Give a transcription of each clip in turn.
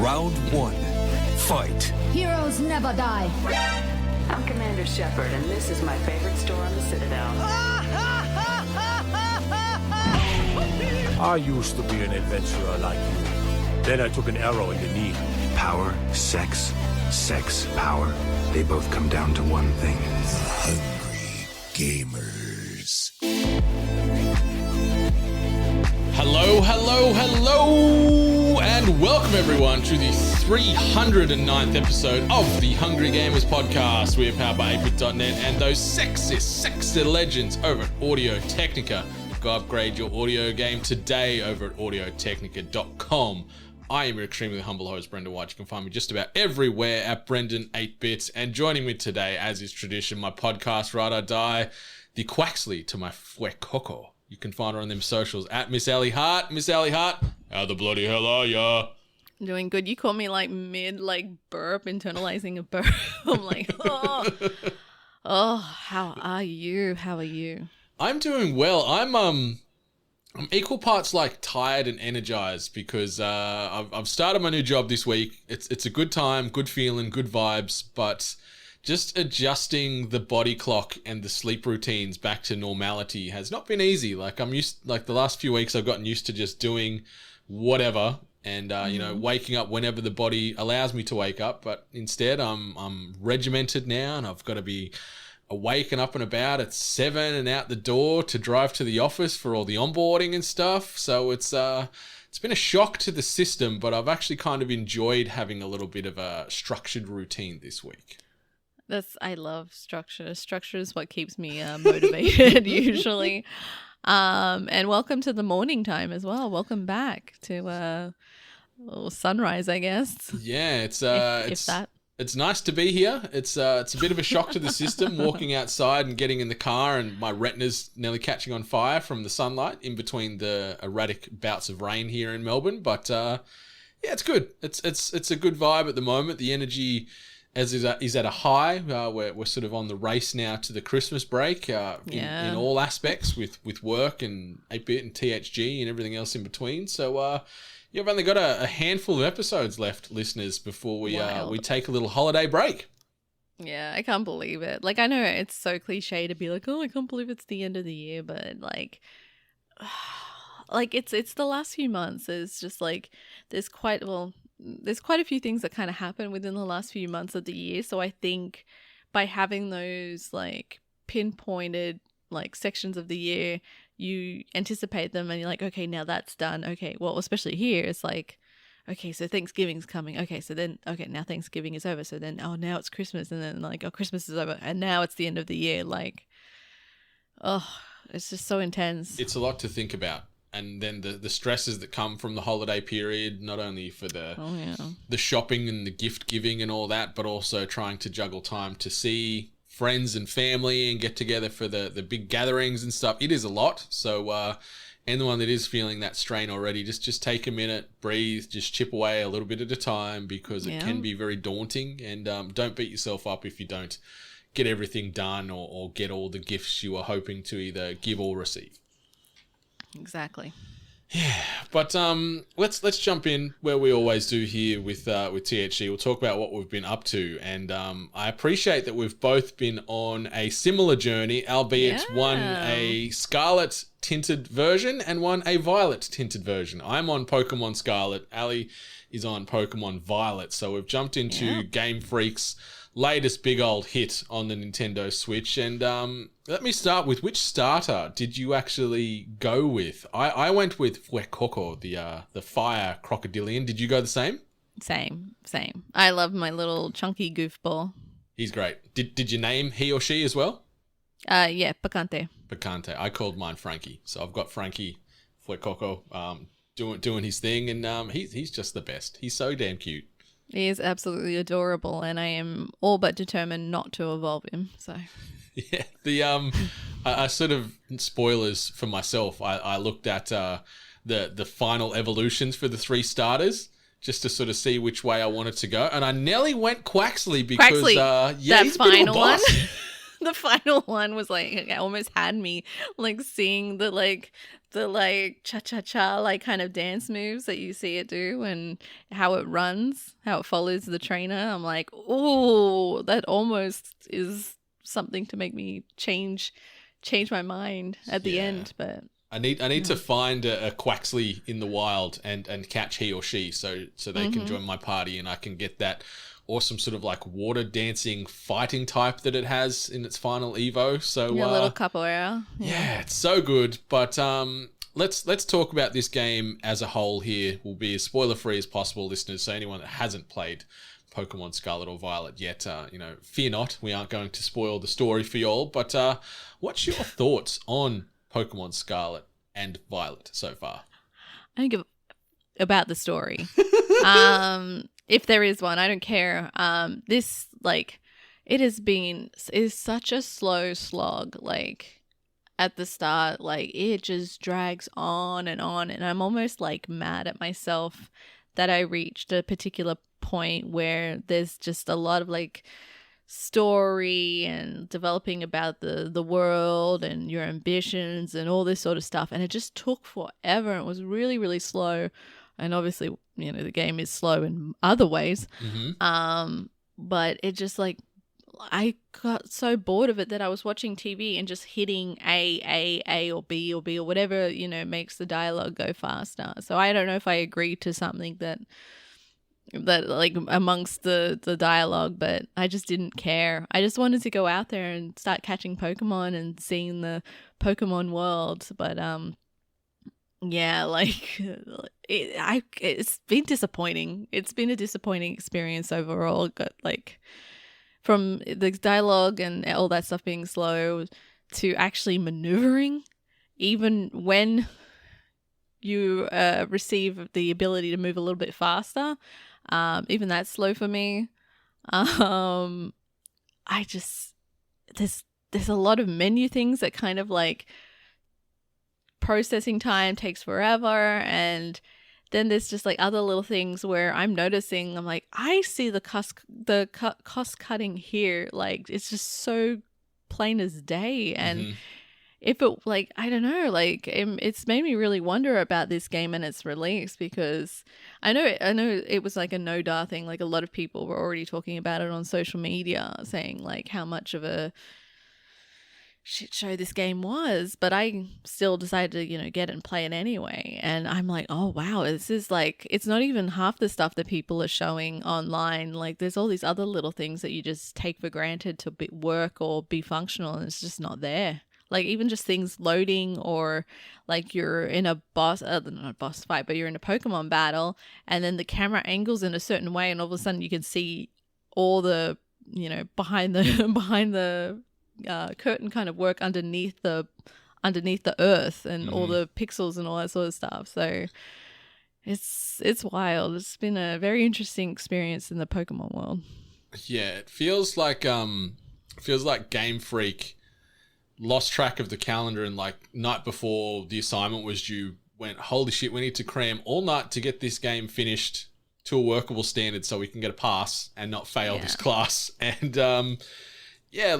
Round one. Fight. Heroes never die. I'm Commander Shepard, and this is my favorite store on the Citadel. I used to be an adventurer like you. Then I took an arrow in the knee. Power, sex, power. They both come down to one thing. Hungry Gamers. Hello, and welcome everyone to the 309th episode of the Hungry Gamers podcast. We are powered by ATEBIT.net and those sexy legends over at Audio Technica. Go upgrade your audio game today over at audiotechnica.com. I am your extremely humble host, Brendan White. You can find me just about everywhere at Brendan8bit. And joining me today, as is tradition, my podcast, Ride or Die, the Quaxley to my Fuecoco. You can find her on them socials at Miss Ellie Hart. Miss Ellie Hart, how the bloody hell are ya? I'm doing good. You caught me mid burp, internalizing a burp. I'm like, oh, how are you? How are you? I'm doing well. I'm equal parts tired and energized because I've started my new job this week. It's a good time, good feeling, good vibes, but just adjusting the body clock and the sleep routines back to normality has not been easy. I'm used, the last few weeks I've gotten used to just doing whatever and, waking up whenever the body allows me to wake up. But instead I'm regimented now and I've got to be awake and up and about at 7 and out the door to drive to the office for all the onboarding and stuff. So it's been a shock to the system, but I've actually kind of enjoyed having a little bit of a structured routine this week. I love structure. Structure is what keeps me motivated usually. And welcome to the morning time as well. Welcome back to sunrise, I guess. Yeah, if that. It's nice to be here. It's a bit of a shock to the system walking outside and getting in the car and my retina's nearly catching on fire from the sunlight in between the erratic bouts of rain here in Melbourne. But yeah, it's good. It's a good vibe at the moment. The energy is at a high. We're sort of on the race now to the Christmas break in all aspects with work and 8-bit and THG and everything else in between. So you've only got a handful of episodes left, listeners, before we take a little holiday break. Yeah, I can't believe it. I know it's so cliche to be like, oh, I can't believe it's the end of the year, but it's the last few months. It's just there's quite a few things that kind of happen within the last few months of the year. So I think by having those pinpointed sections of the year, you anticipate them and you're like, okay, now that's done. Okay, well, especially here, it's okay, so Thanksgiving's coming. Okay, so then, now Thanksgiving is over. So then, now it's Christmas. And then Christmas is over. And now it's the end of the year. It's just so intense. It's a lot to think about. And then the stresses that come from the holiday period, not only for the shopping and the gift giving and all that, but also trying to juggle time to see friends and family and get together for the big gatherings and stuff. It is a lot. So anyone that is feeling that strain already, just take a minute, breathe, just chip away a little bit at a time because it can be very daunting. And don't beat yourself up if you don't get everything done or get all the gifts you were hoping to either give or receive. Exactly. Yeah, but let's jump in where we always do here with THG. We'll talk about what we've been up to, and I appreciate that we've both been on a similar journey, albeit one a Scarlet tinted version and one a Violet tinted version. I'm on Pokemon Scarlet. Ali is on Pokemon Violet, so we've jumped into Game Freak's latest big old hit on the Nintendo Switch. And let me start with, which starter did you actually go with? I went with Fuecoco, the fire crocodilian. Did you go the same? Same. I love my little chunky goofball. He's great. Did you name he or she as well? Yeah, Picante. Picante. I called mine Frankie. So I've got Frankie Fuecoco doing his thing, and he's just the best. He's so damn cute. He is absolutely adorable, and I am all but determined not to evolve him. So, yeah, I sort of, spoilers for myself. I looked at the final evolutions for the 3 starters just to sort of see which way I wanted to go, and I nearly went Quaxley because that he's a bit of a final one. boss. the final one was like, it almost had me like seeing the cha-cha-cha like kind of dance moves that you see it do and how it runs, how it follows the trainer. I'm like, oh, that almost is something to make me change my mind at the end. But I need to find a Quaxley in the wild and catch he or she so they can join my party and I can get that awesome sort of like water dancing fighting type that it has in its final Evo. So a little capoeira. Yeah, it's so good. But let's talk about this game as a whole here. We'll be as spoiler free as possible, listeners. So anyone that hasn't played Pokemon Scarlet or Violet yet, fear not. We aren't going to spoil the story for y'all. But what's your thoughts on Pokemon Scarlet and Violet so far? I don't give about the story. If there is one, I don't care. This it is such a slow slog. Like at the start, like it just drags on, and I'm almost like mad at myself that I reached a particular point where there's just a lot of like story and developing about the world and your ambitions and all this sort of stuff, and it just took forever. It was really, really slow, and obviously the game is slow in other ways. But it just like I got so bored of it that I was watching TV and just hitting A or B or whatever makes the dialogue go faster. So I don't know if I agreed to something that like amongst the dialogue, but I just didn't care. I just wanted to go out there and start catching Pokemon and seeing the Pokemon world. But it's been disappointing. It's been a disappointing experience overall. Like from the dialogue and all that stuff being slow to actually maneuvering, even when you receive the ability to move a little bit faster. Even that's slow for me. There's a lot of menu things that kind of like processing time takes forever, and then there's just like other little things where I'm noticing, I'm like, I see the cost cutting here, like it's just so plain as day. And if it like, I don't know, like it's made me really wonder about this game and its release, because I know it was like a no-dar thing. Like a lot of people were already talking about it on social media, saying like how much of a shit show this game was, but I still decided to get it and play it anyway. And I'm like, oh wow, this is like, it's not even half the stuff that people are showing online. Like there's all these other little things that you just take for granted to work or be functional, and it's just not there. Like even just things loading, or like you're in a not a boss fight, but you're in a Pokemon battle, and then the camera angles in a certain way, and all of a sudden you can see all the behind the curtain kind of work underneath the earth, and all the pixels and all that sort of stuff. So it's wild. It's been a very interesting experience in the Pokemon world. Yeah, it feels like Game Freak lost track of the calendar, and like night before the assignment was due went, holy shit, we need to cram all night to get this game finished to a workable standard so we can get a pass and not fail this class. And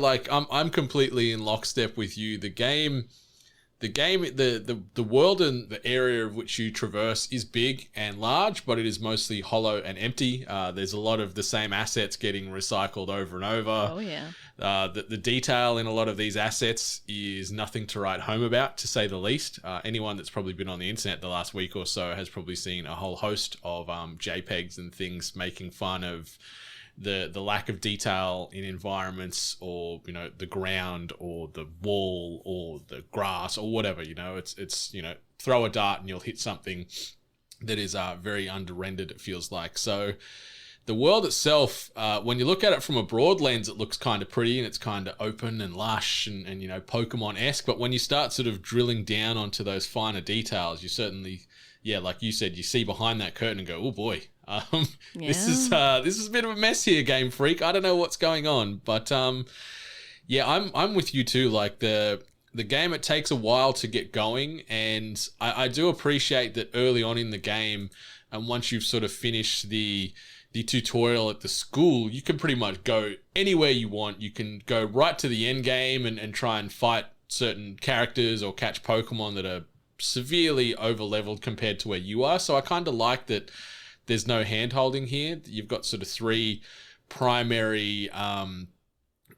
like I'm completely in lockstep with you. The world and the area of which you traverse is big and large, but it is mostly hollow and empty. There's a lot of the same assets getting recycled over and over. Oh yeah. The detail in a lot of these assets is nothing to write home about, to say the least. Anyone that's probably been on the internet the last week or so has probably seen a whole host of JPEGs and things making fun of the lack of detail in environments, or the ground or the wall or the grass or whatever. It's throw a dart and you'll hit something that is very under-rendered, it feels like. So the world itself, when you look at it from a broad lens, it looks kind of pretty and it's kind of open and lush and Pokemon-esque. But when you start sort of drilling down onto those finer details, you certainly, like you said, you see behind that curtain and go, oh boy, this is a bit of a mess here, Game Freak. I don't know what's going on, but I'm with you too. Like the game, it takes a while to get going, and I do appreciate that early on in the game, and once you've sort of finished the the tutorial at the school, you can pretty much go anywhere you want. You can go right to the end game and try and fight certain characters or catch Pokemon that are severely over-leveled compared to where you are. So I kind of like that there's no hand-holding here. You've got sort of 3 primary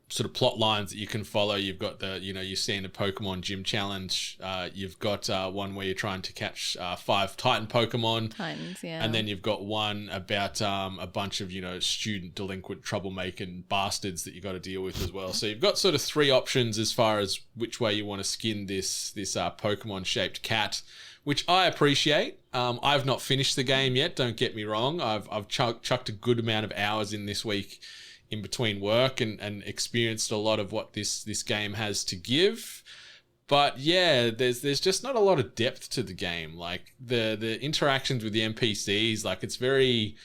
sort of plot lines that you can follow. You've got the, your standard Pokemon gym challenge. You've got one where you're trying to catch 5 Titan Pokemon. Titans, yeah. And then you've got one about a bunch of, student delinquent troublemaking bastards that you got to deal with as well. So you've got sort of 3 options as far as which way you want to skin this Pokemon-shaped cat, which I appreciate. I've not finished the game yet, don't get me wrong. I've chucked a good amount of hours in this week in between work and experienced a lot of what this game has to give. But yeah, there's just not a lot of depth to the game. Like the interactions with the NPCs, like it's very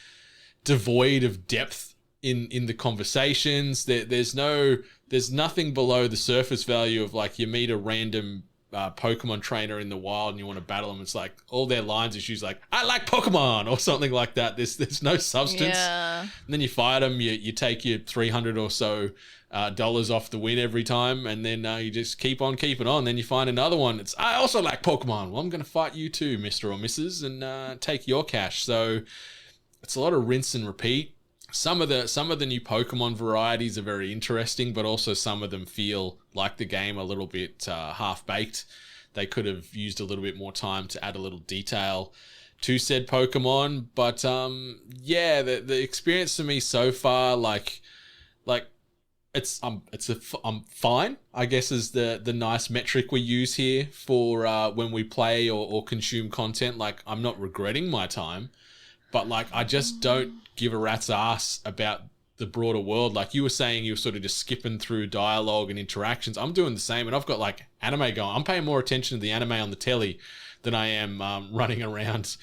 devoid of depth in the conversations. There's nothing below the surface value of like you meet a random Pokemon trainer in the wild and you want to battle them. It's like all their lines is usually like, I like Pokemon or something like that. There's no substance. Yeah. And then you fight them, you take your $300 or so dollars off the win every time, and then you just keep on keeping on. Then you find another one. It's, I also like Pokemon. Well, I'm going to fight you too, Mr. or Mrs., and take your cash. So it's a lot of rinse and repeat. Some of the new Pokemon varieties are very interesting, but also some of them feel like the game a little bit half-baked. They could have used a little bit more time to add a little detail to said Pokemon. But yeah, the experience for me so far, like it's fine, I guess, is the nice metric we use here for when we play or consume content. Like, I'm not regretting my time. But, like, I just don't give a rat's ass about the broader world. Like you were saying, you were sort of just skipping through dialogue and interactions. I'm doing the same, and I've got, like, anime going. I'm paying more attention to the anime on the telly than I am running around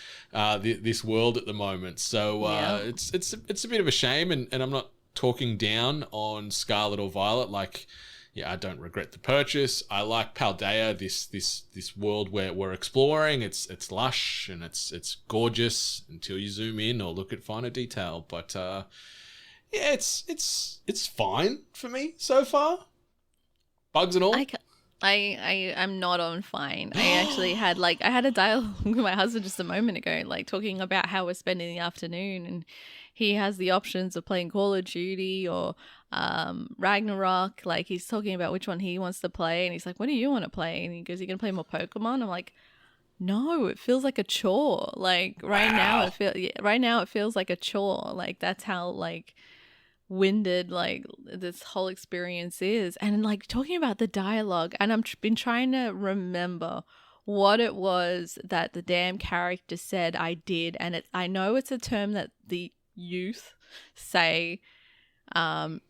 this world at the moment. So it's a bit of a shame, and I'm not talking down on Scarlet or Violet. Like, yeah, I don't regret the purchase. I like Paldea, this world where we're exploring. It's lush and it's gorgeous until you zoom in or look at finer detail. But yeah, it's fine for me so far. Bugs and all. I'm not on fine. I actually had a dialogue with my husband just a moment ago, like talking about how we're spending the afternoon, and he has the options of playing Call of Duty or Ragnarok. Like, he's talking about which one he wants to play, and he's like, what do you want to play? And he goes, you gonna play more Pokemon? I'm like, no, it feels like a chore. Like right now it feels like a chore. Like that's how like winded like this whole experience is. And like talking about the dialogue, and I've been trying to remember what it was that the damn character said I did, and I know it's a term that the youth say.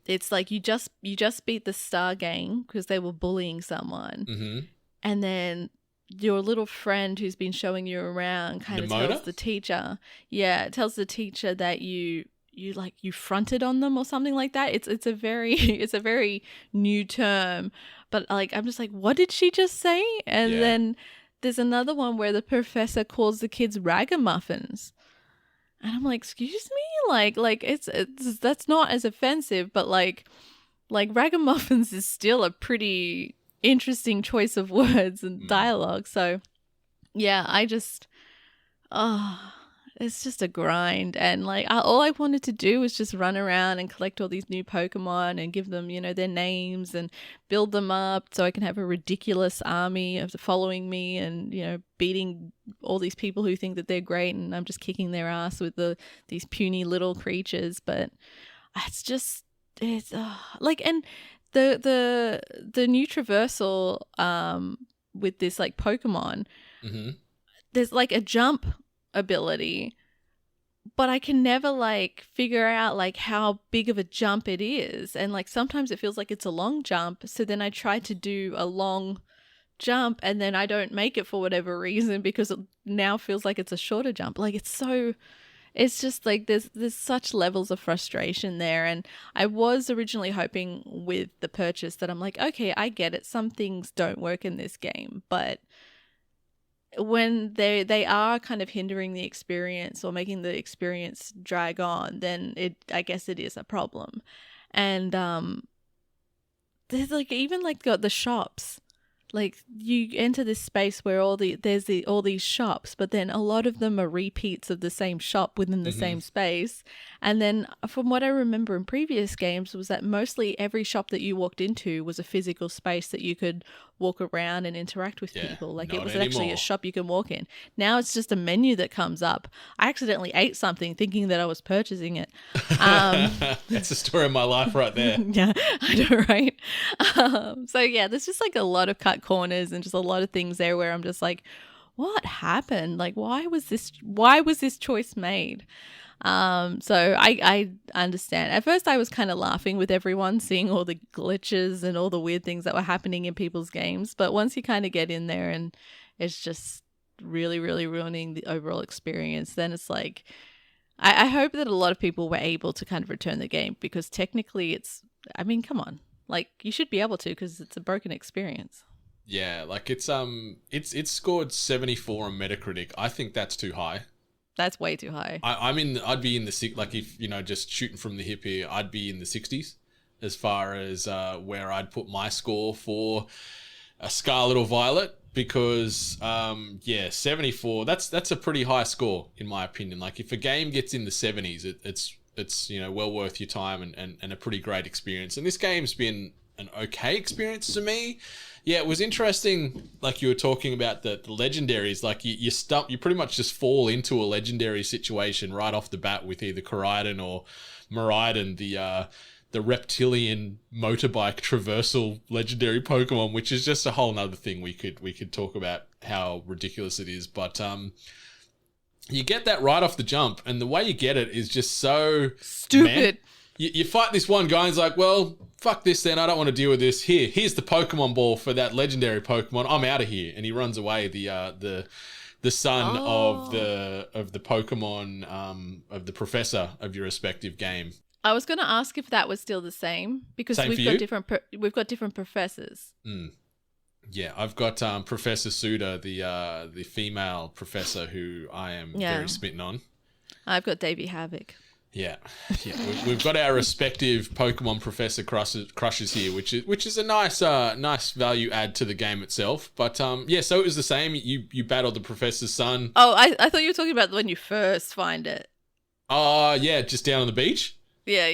It's like you just beat the star gang because they were bullying someone, Mm-hmm. and then your little friend who's been showing you around kind of tells the teacher, that you fronted on them or something like that. It's a very new term, but like I'm just like, what did she just say? And then there's another one where the professor calls the kids ragamuffins. And I'm like, excuse me? Like it's that's not as offensive, but like ragamuffins is still a pretty interesting choice of words and dialogue. So yeah, it's just a grind. And like all I wanted to do was just run around and collect all these new Pokemon and give them, their names and build them up so I can have a ridiculous army of following me and, beating all these people who think that they're great, and I'm just kicking their ass with these puny little creatures. But it's like, and the new traversal with this like Pokemon, Mm-hmm. there's like a jump ability, but I can never like figure out like how big of a jump it is, and like sometimes it feels like it's a long jump, so then I try to do a long jump and then I don't make it for whatever reason because it now feels like it's a shorter jump. Like it's just like there's such levels of frustration there. And I was originally hoping with the purchase that I'm like, okay, I get it, some things don't work in this game, but when they are kind of hindering the experience or making the experience drag on, then I guess it is a problem. And there's like even like got the shops. Like you enter this space where all these shops, but then a lot of them are repeats of the same shop within the same space. And then from what I remember in previous games was that mostly every shop that you walked into was a physical space that you could walk around and interact with people. Like it was actually a shop you can walk in. Now it's just a menu that comes up. I accidentally ate something thinking that I was purchasing it. That's the story of my life right there. Yeah, I know, right? So yeah, there's just like a lot of cut corners and just a lot of things there where I'm just like, what happened? Like, why was this choice made? So I understand. At first I was kind of laughing with everyone seeing all the glitches and all the weird things that were happening in people's games. But once you kind of get in there and it's just really, really ruining the overall experience, then it's like, I hope that a lot of people were able to kind of return the game because technically come on, like you should be able to because it's a broken experience. Yeah, like it's scored 74 on Metacritic. I think that's too high. That's way too high. I'd be in the like if just shooting from the hip here, I'd be in the 60s as far as where I'd put my score for a Scarlet or Violet because 74. That's a pretty high score in my opinion. Like if a game gets in the 70s, it's well worth your time and a pretty great experience. And this game's been an okay experience to me. Yeah, it was interesting, like you were talking about the legendaries, like you pretty much just fall into a legendary situation right off the bat with either Koraidon or Miraidon, the reptilian motorbike traversal legendary Pokemon, which is just a whole nother thing we could talk about how ridiculous it is. But you get that right off the jump, and the way you get it is just so stupid. You fight this one guy and he's like, well, fuck this then, I don't want to deal with this. Here's the Pokemon ball for that legendary Pokemon. I'm out of here. And he runs away, the son of the Pokemon, of the professor of your respective game. I was going to ask if that was still the same because we've got different professors. Yeah, I've got Professor Suda, the female professor who I am very smitten on. I've got Davey Havoc. Yeah. We've got our respective Pokemon Professor crushes here, which is a nice value add to the game itself. But so it was the same. You battled the Professor's son. Oh, I thought you were talking about when you first find it. Oh, yeah, just down on the beach. Yeah.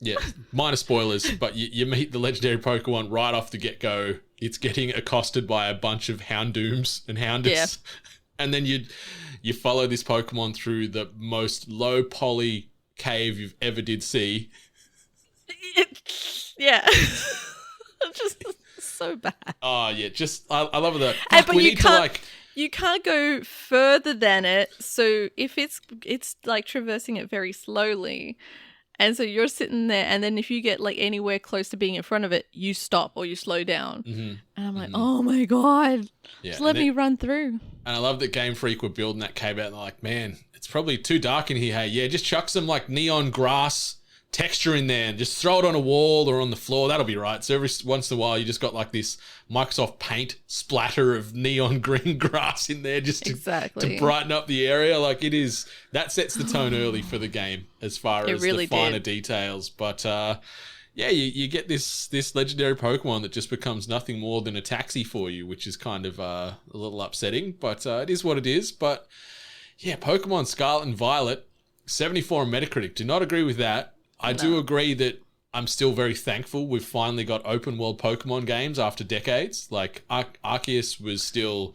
Yeah, minor spoilers, but you meet the legendary Pokemon right off the get-go. It's getting accosted by a bunch of Houndooms and Hounders. Yeah. And then you follow this Pokemon through the most low poly cave you've ever did see. Yeah. Just so bad. Oh, yeah. Just, I love that. But you can't go further than it. So if it's like traversing it very slowly. And so you're sitting there, and then if you get like anywhere close to being in front of it, you stop or you slow down. And I'm like, oh my God, just let me run through. And I love that Game Freak were building that cave out and they're like, man, it's probably too dark in here. Hey, yeah, just chuck some like neon grass texture in there and just throw it on a wall or on the floor. That'll be right. So every once in a while, you just got like this Microsoft Paint splatter of neon green grass in there just to brighten up the area. Like that sets the tone early for the game as far as the finer details. But you get this legendary Pokemon that just becomes nothing more than a taxi for you, which is kind of a little upsetting, but it is what it is. But yeah, Pokemon Scarlet and Violet, 74 on Metacritic. Do not agree with that. I do agree that I'm still very thankful we've finally got open world Pokemon games after decades. Like Arceus was still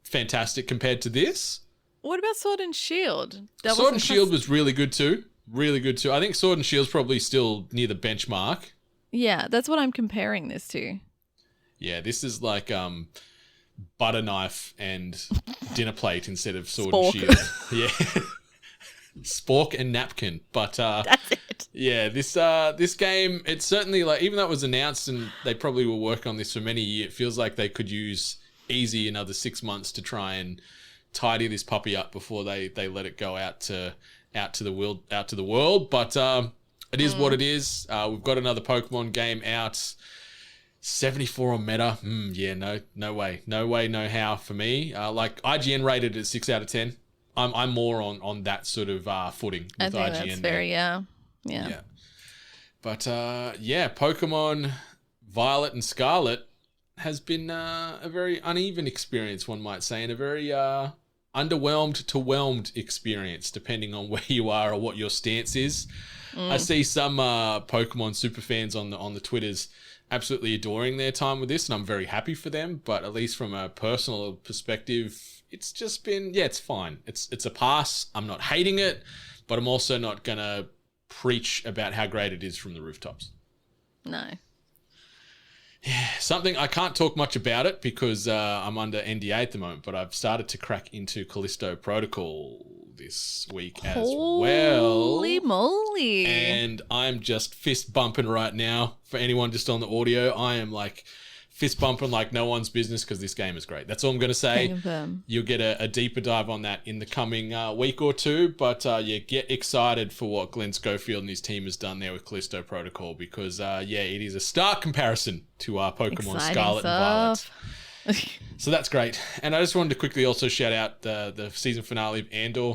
fantastic compared to this. What about Sword and Shield? Sword and Shield was really good too. Really good too. I think Sword and Shield's probably still near the benchmark. Yeah, that's what I'm comparing this to. Yeah, this is like butter knife and dinner plate instead of Sword and Shield. Yeah. Spork and napkin, but that's it. Yeah, this game, it's certainly like, even though it was announced and they probably were working on this for many years, it feels like they could use easy another 6 months to try and tidy this puppy up before they let it go out to the world. But it is what it is. We've got another Pokemon game out. 74 on Meta. Yeah, no way, no how for me. Like IGN rated it 6 out of 10. I'm more on that sort of footing with I think IGN. that's very yeah. But Pokemon Violet and Scarlet has been a very uneven experience, one might say, and a very underwhelmed to whelmed experience, depending on where you are or what your stance is. I see some Pokemon super fans on the Twitters absolutely adoring their time with this, and I'm very happy for them. But at least from a personal perspective, it's just been it's fine. It's a pass. I'm not hating it, but I'm also not gonna preach about how great it is from the rooftops. No. Something I can't talk much about it because I'm under NDA at the moment, but I've started to crack into Callisto Protocol this week as well. Holy moly. And I'm just fist bumping right now. For anyone just on the audio, I am like fist bumping like no one's business because this game is great. That's all I'm going to say. You'll get a deeper dive on that in the coming week or two. But get excited for what Glenn Schofield and his team has done there with Callisto Protocol because, it is a stark comparison to Pokemon Scarlet and Violet. So that's great. And I just wanted to quickly also shout out the season finale of Andor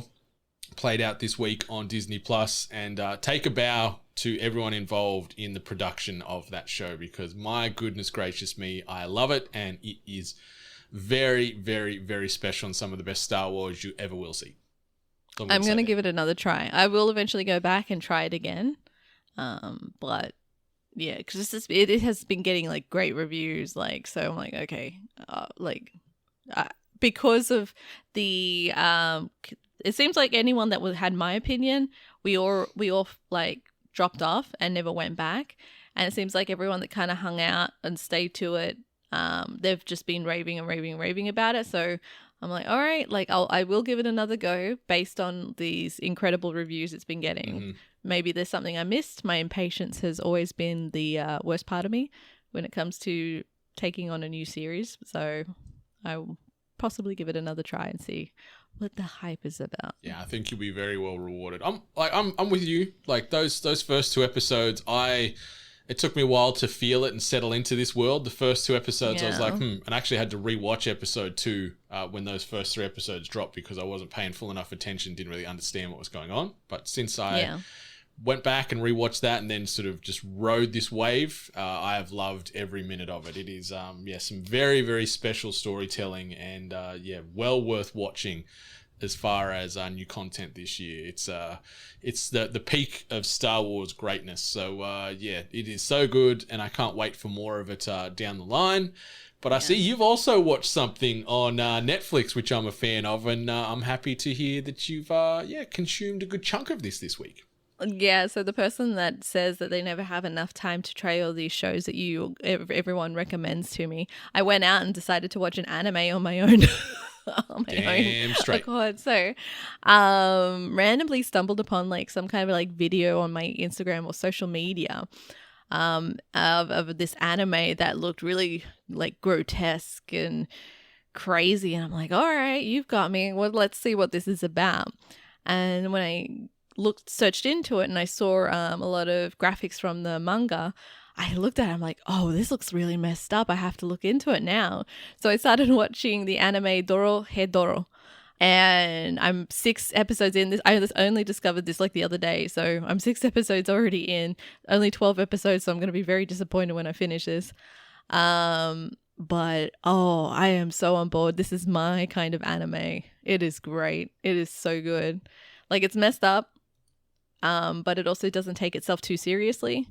played out this week on Disney Plus, and take a bow to everyone involved in the production of that show because my goodness gracious me, I love it, and it is very, very, very special and some of the best Star Wars you ever will see. I'm going to give it another try. I will eventually go back and try it again. But yeah, because it has been getting like great reviews, like, so I'm like, okay, because of the it seems like anyone that had my opinion, we all like dropped off and never went back, and it seems like everyone that kind of hung out and stayed to it, they've just been raving about it. So I'm like, all right, like I will give it another go based on these incredible reviews it's been getting. Maybe there's something I missed. My impatience has always been the worst part of me when it comes to taking on a new series. So I will possibly give it another try and see what the hype is about. Yeah, I think you'll be very well rewarded. I'm with you. Like those first 2 episodes, it took me a while to feel it and settle into this world. The first 2 episodes, I was like, and I actually had to rewatch episode 2 when those first 3 episodes dropped because I wasn't paying full enough attention, didn't really understand what was going on. But since I went back and rewatched that and then sort of just rode this wave, I have loved every minute of it. It is, some very, very special storytelling and, well worth watching as far as new content this year. It's the peak of Star Wars greatness. So, it is so good and I can't wait for more of it down the line. But I see you've also watched something on Netflix, which I'm a fan of, and I'm happy to hear that you've consumed a good chunk of this week. Yeah, so the person that says that they never have enough time to try all these shows that everyone recommends to me, I went out and decided to watch an anime on my own. Damn straight. God. So, randomly stumbled upon like some kind of like video on my Instagram or social media, of this anime that looked really like grotesque and crazy, and I'm like, all right, you've got me. Well, let's see what this is about. And when I searched into it and I saw a lot of graphics from the manga, I looked at it, I'm like, oh, this looks really messed up. I have to look into it now. So I started watching the anime Doro He Doro. And I'm 6 episodes in. I only discovered this like the other day. So I'm 6 episodes already in. Only 12 episodes, so I'm going to be very disappointed when I finish this. But, I am so on board. This is my kind of anime. It is great. It is so good. Like, it's messed up. But it also doesn't take itself too seriously.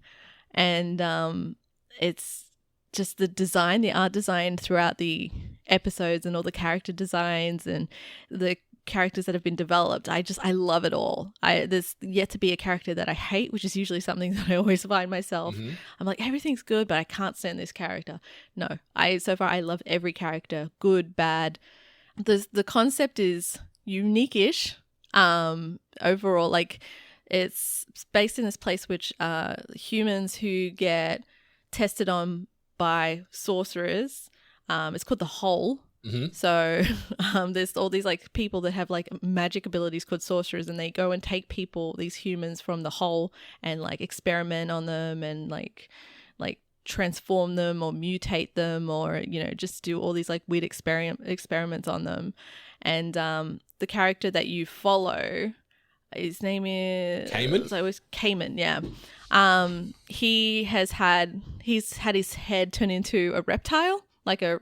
And it's just the art design throughout the episodes and all the character designs and the characters that have been developed. I love it all. There's yet to be a character that I hate, which is usually something that I always find myself. I'm like, everything's good, but I can't stand this character. No, so far I love every character, good, bad. The concept is unique-ish. Overall, like, it's based in this place which humans who get tested on by sorcerers. It's called the Hole. So there's all these like people that have like magic abilities called sorcerers, and they go and take these humans from the Hole, and like experiment on them and like transform them or mutate them, or just do all these like weird experiments on them. And the character that you follow, his name is Cayman? So it was Cayman, yeah. He's had his head turn into a reptile, like a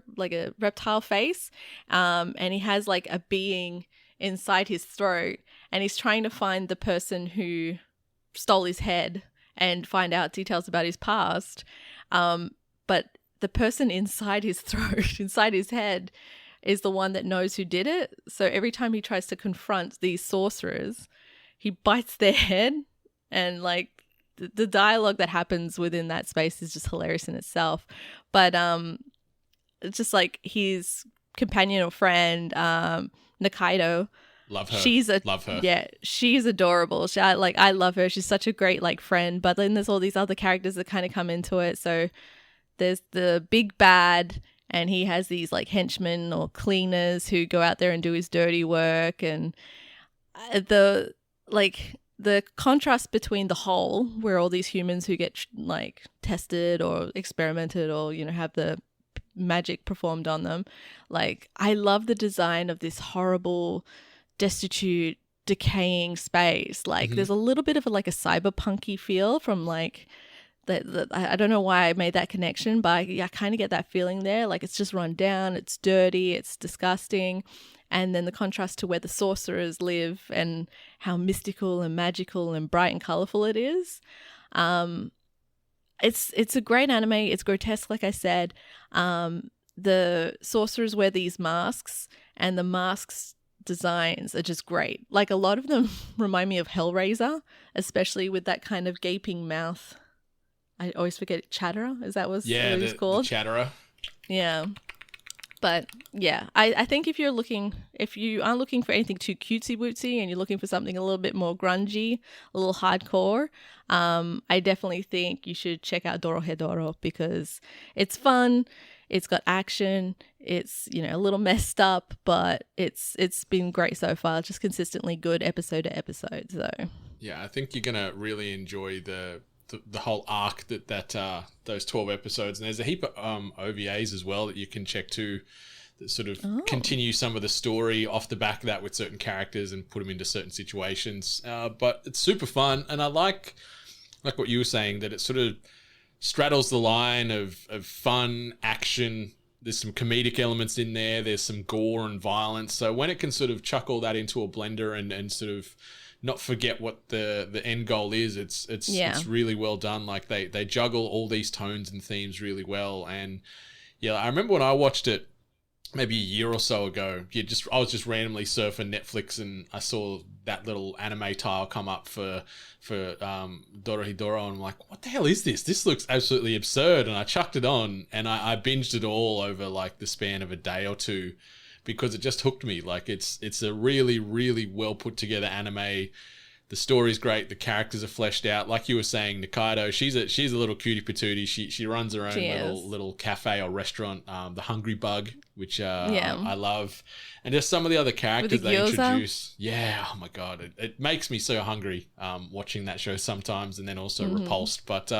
reptile face, and he has like a being inside his throat, and he's trying to find the person who stole his head and find out details about his past. But the person inside his throat, inside his head, is the one that knows who did it. So every time he tries to confront these sorcerers, he bites their head, and like the dialogue that happens within that space is just hilarious in itself. But it's just like his companion or friend, Nikaido. Love her. Love her. Yeah, she's adorable. I love her. She's such a great like friend. But then there's all these other characters that kind of come into it. So there's the big bad, and he has these like henchmen or cleaners who go out there and do his dirty work. And the contrast between the whole, where all these humans who get like tested or experimented or have the magic performed on them. Like, I love the design of this horrible, destitute, decaying space. Like, there's a little bit of a cyberpunky feel from like I don't know why I made that connection, but I kind of get that feeling there. Like, it's just run down, it's dirty, it's disgusting. And then the contrast to where the sorcerers live and how mystical and magical and bright and colorful it is. It's a great anime. It's grotesque, like I said. The sorcerers wear these masks, and the masks designs are just great. Like, a lot of them remind me of Hellraiser, especially with that kind of gaping mouth. I always forget, Chatterer? Is that what it's called? The Chatterer. Yeah. But yeah, I think if you aren't looking for anything too cutesy wootsy and you're looking for something a little bit more grungy, a little hardcore, I definitely think you should check out Dorohedoro, because it's fun, it's got action, it's a little messed up, but it's been great so far. Just consistently good episode to episode. So yeah, I think you're gonna really enjoy the whole arc that those 12 episodes, and there's a heap of OVAs as well that you can check too, that sort of continue some of the story off the back of that with certain characters and put them into certain situations. But it's super fun, and I like what you were saying, that it sort of straddles the line of fun, action. There's some comedic elements in there. There's some gore and violence. So when it can sort of chuck all that into a blender and sort of not forget what the end goal is, it's really well done. Like, they juggle all these tones and themes really well. And yeah, I remember when I watched it maybe a year or so ago, I was just randomly surfing Netflix, and I saw that little anime tile come up for Dorohedoro, and I'm like, what the hell is this? This looks absolutely absurd. And I chucked it on, and I binged it all over like the span of a day or two, because it just hooked me. Like, it's a really, really well put together anime. The story's great. The characters are fleshed out. Like you were saying, Nikaido, she's a little cutie patootie. She runs her own little cafe or restaurant, the Hungry Bug, which I love. And just some of the other characters they introduce. Yeah, oh my God. It makes me so hungry watching that show sometimes, and then also repulsed. But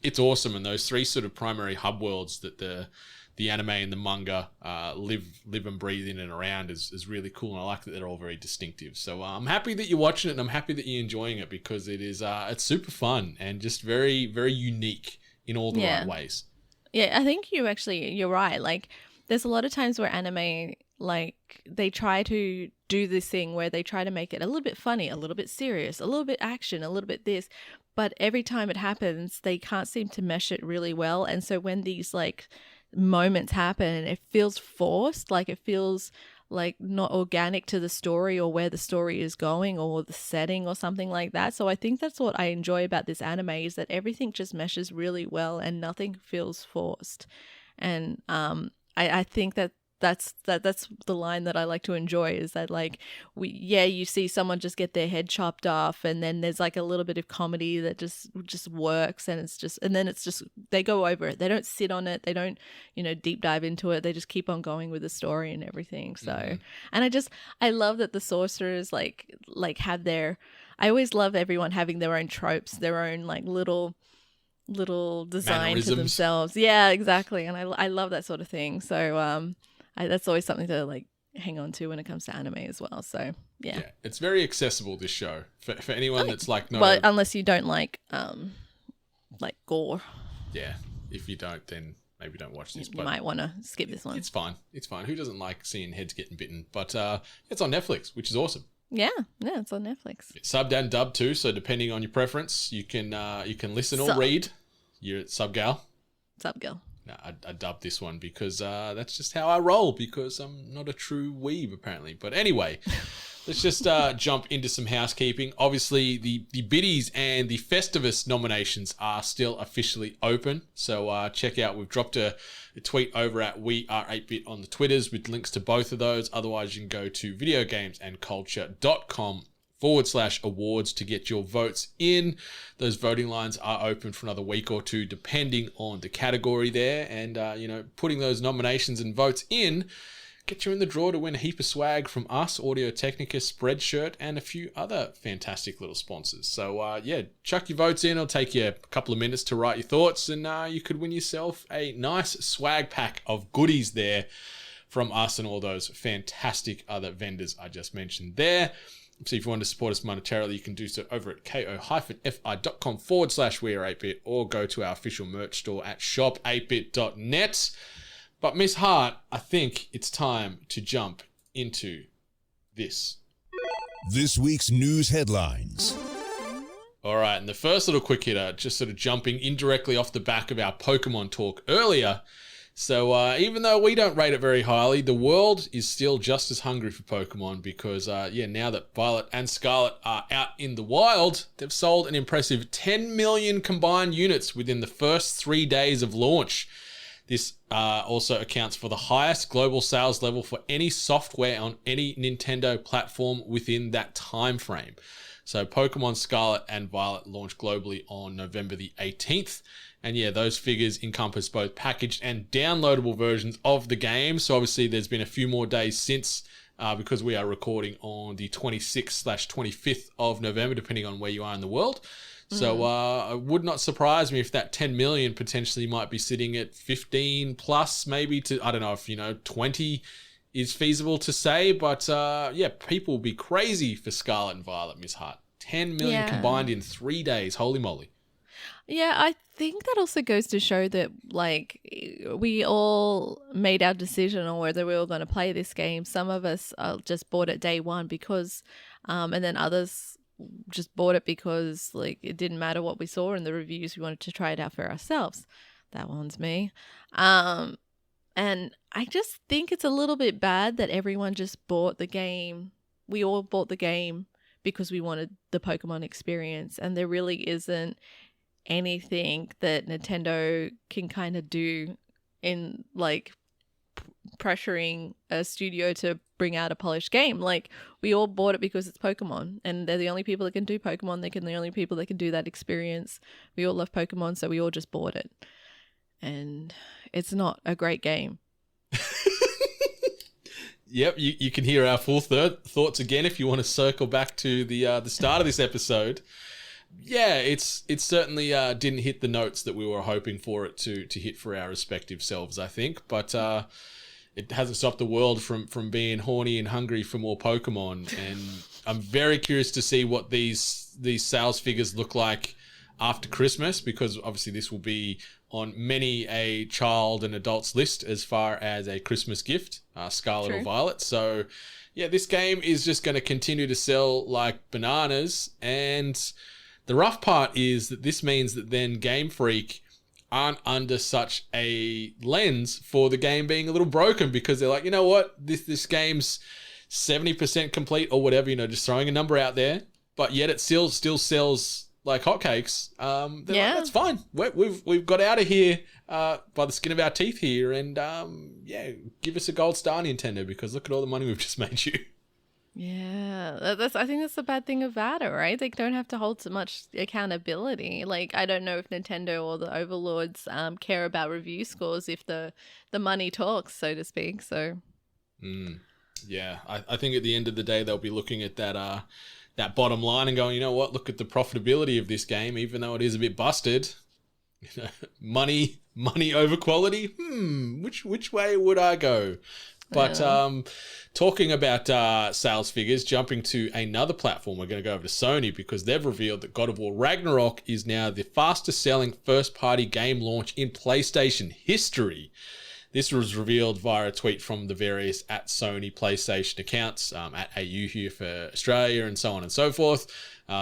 it's awesome. And those three sort of primary hub worlds that the anime and the manga live and breathe in and around is really cool, and I like that they're all very distinctive. So I'm happy that you're watching it, and I'm happy that you're enjoying it, because it is it's super fun and just very, very unique in all the right ways. Yeah, I think you're right. Like, there's a lot of times where anime, like, they try to do this thing where they try to make it a little bit funny, a little bit serious, a little bit action, a little bit this, but every time it happens, they can't seem to mesh it really well. And so when these like moments happen, it feels forced, like it feels like not organic to the story or where the story is going or the setting or something like that. So I think that's what I enjoy about this anime, is that everything just meshes really well and nothing feels forced. And I think that's the line that I like to enjoy, is that like you see someone just get their head chopped off, and then there's like a little bit of comedy that just works, and then it's just they go over it. They don't sit on it. They don't deep dive into it. They just keep on going with the story and everything. So and I love that the sorcerers like have their. I always love everyone having their own tropes, their own like little little design to Mannerisms. themselves. Yeah, exactly. And I love that sort of thing. So that's always something to like hang on to when it comes to anime as well. So yeah. It's very accessible, this show, for anyone that's like not. Well, unless you don't like gore, Yeah, if you don't, then maybe don't watch this. you might want to skip this one. It's fine. It's fine. Who doesn't like seeing heads getting bitten? But it's on Netflix, which is awesome. Yeah, it's on Netflix. It's subbed and dubbed too, so depending on your preference, you can listen or read. You're sub gal. Sub girl. No, I dubbed this one because that's just how I roll, because I'm not a true weeb apparently. But anyway, let's just jump into some housekeeping. Obviously, the Biddies and the Festivus nominations are still officially open. So check out, we've dropped a tweet over at We Are 8-Bit on the Twitters with links to both of those. Otherwise, you can go to videogamesandculture.com/awards to get your votes in. Those voting lines are open for another week or two, depending on the category there. And, putting those nominations and votes in get you in the draw to win a heap of swag from us, Audio Technica, Spreadshirt, and a few other fantastic little sponsors. So, chuck your votes in. It'll take you a couple of minutes to write your thoughts, and you could win yourself a nice swag pack of goodies there from us and all those fantastic other vendors I just mentioned there. So if you want to support us monetarily, you can do so over at ko-fi.com/weare8bit, or go to our official merch store at shop8bit.net. But Miss Hart, I think it's time to jump into this. This week's news headlines. All right, and the first little quick hitter, just sort of jumping indirectly off the back of our Pokemon talk earlier. So even though we don't rate it very highly, the world is still just as hungry for Pokemon because, now that Violet and Scarlet are out in the wild, they've sold an impressive 10 million combined units within the first 3 days of launch. This also accounts for the highest global sales level for any software on any Nintendo platform within that time frame. So Pokemon Scarlet and Violet launched globally on November the 18th. And those figures encompass both packaged and downloadable versions of the game. So obviously there's been a few more days since, because we are recording on the 26th/25th of November, depending on where you are in the world. So it would not surprise me if that 10 million potentially might be sitting at 15 plus, maybe to, I don't know if, 20 is feasible to say. But people will be crazy for Scarlet and Violet, Miss Hart. 10 million combined in 3 days. Holy moly. Yeah, I think that also goes to show that, like, we all made our decision on whether we were going to play this game. Some of us just bought it day one because, and then others just bought it because, like, it didn't matter what we saw in the reviews. We wanted to try it out for ourselves. That one's me. And I just think it's a little bit bad that everyone just bought the game. We all bought the game because we wanted the Pokemon experience, and there really isn't anything that Nintendo can kind of do in, like, pressuring a studio to bring out a polished game. Like, we all bought it because it's Pokemon, and they're the only people that can do Pokemon. They're the only people that can do that experience. We all love Pokemon, so we all just bought it. And it's not a great game. Yep, you can hear our full thoughts again if you want to circle back to the start of this episode. Yeah, it's certainly didn't hit the notes that we were hoping for it to hit for our respective selves, I think. But it hasn't stopped the world from being horny and hungry for more Pokemon. And I'm very curious to see what these sales figures look like after Christmas, because obviously this will be on many a child and adult's list as far as a Christmas gift, Scarlet or Violet. So yeah, this game is just going to continue to sell like bananas. And the rough part is that this means that then Game Freak aren't under such a lens for the game being a little broken, because they're like, you know what, this game's 70% complete or whatever, just throwing a number out there, but yet it still sells like hotcakes. Like, that's fine. We've got out of here by the skin of our teeth here, and give us a gold star, Nintendo, because look at all the money we've just made you. Yeah, I think that's the bad thing about it, right? They don't have to hold so much accountability. Like, I don't know if Nintendo or the overlords care about review scores if the money talks, so to speak. So, yeah, I think at the end of the day they'll be looking at that bottom line and going, you know what? Look at the profitability of this game, even though it is a bit busted. money over quality. Which way would I go? But talking about sales figures, jumping to another platform, we're going to go over to Sony because they've revealed that God of War Ragnarok is now the fastest selling first-party game launch in PlayStation history. This was revealed via a tweet from the various at Sony PlayStation accounts, at AU here for Australia and so on and so forth.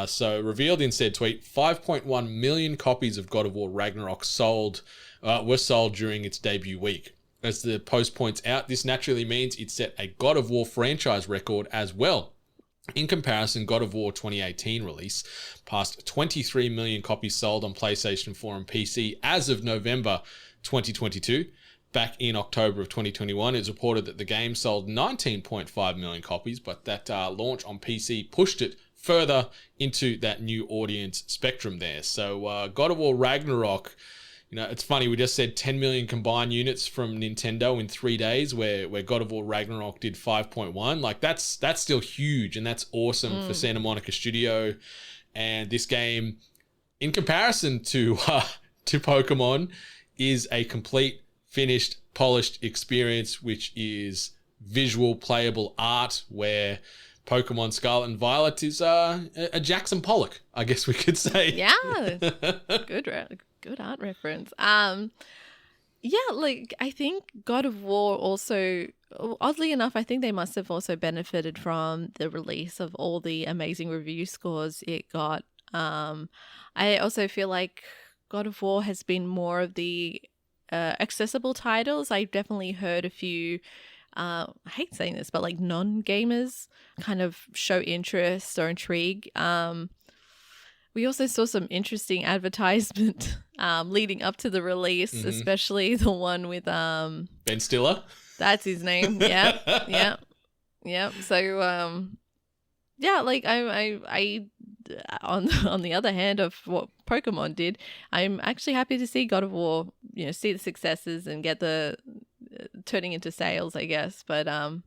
So revealed in said tweet, 5.1 million copies of God of War Ragnarok were sold during its debut week. As the post points out, this naturally means it set a God of War franchise record as well. In comparison, God of War 2018 release passed 23 million copies sold on PlayStation 4 and PC as of November 2022. Back in October of 2021, it's reported that the game sold 19.5 million copies, but that launch on PC pushed it further into that new audience spectrum there. So God of War Ragnarok, it's funny, we just said 10 million combined units from Nintendo in 3 days, where God of War Ragnarok did 5.1. Like, that's still huge, and that's awesome for Santa Monica Studio. And this game, in comparison to Pokemon, is a complete, finished, polished experience, which is visual, playable art, where Pokemon Scarlet and Violet is a Jackson Pollock, I guess we could say. Yeah, good art reference. Like, I think God of War also, oddly enough, I think they must have also benefited from the release of all the amazing review scores it got. I also feel like God of War has been more of the accessible titles. I've definitely heard a few, I hate saying this, but like non-gamers kind of show interest or intrigue. We also saw some interesting advertisement leading up to the release, especially the one with Ben Stiller. That's his name. Yeah. So like I on the other hand of what Pokemon did, I'm actually happy to see God of War, see the successes and get the turning into sales, I guess. But sorry,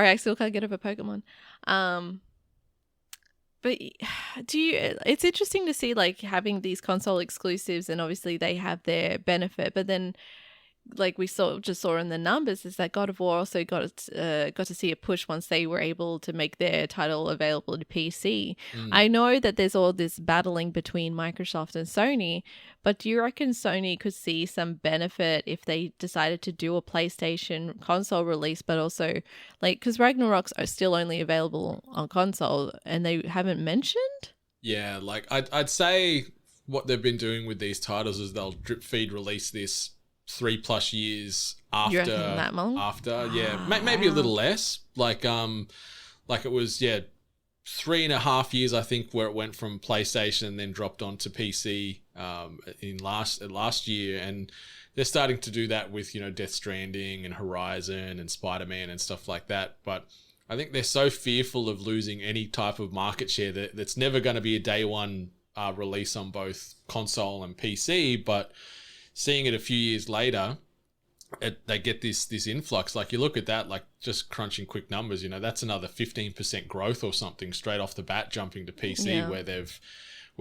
I still can't get over Pokemon. But it's interesting to see, like, having these console exclusives, and obviously they have their benefit, but then, like we saw in the numbers, is that God of War also got to see a push once they were able to make their title available to PC. I know that there's all this battling between Microsoft and Sony, but do you reckon Sony could see some benefit if they decided to do a PlayStation console release, but also, like, because Ragnarok's are still only available on console and they haven't mentioned? Yeah, like I'd say what they've been doing with these titles is they'll drip feed release this 3+ years after. You reckon that long? Maybe a little less. Like it was 3.5 years, I think, where it went from PlayStation and then dropped onto PC in last year, and they're starting to do that with Death Stranding and Horizon and Spider-Man and stuff like that. But I think they're so fearful of losing any type of market share that's never going to be a day one release on both console and PC, but seeing it a few years later, they get this influx. Like, you look at that, like, just crunching quick numbers, that's another 15% growth or something straight off the bat, jumping to PC, where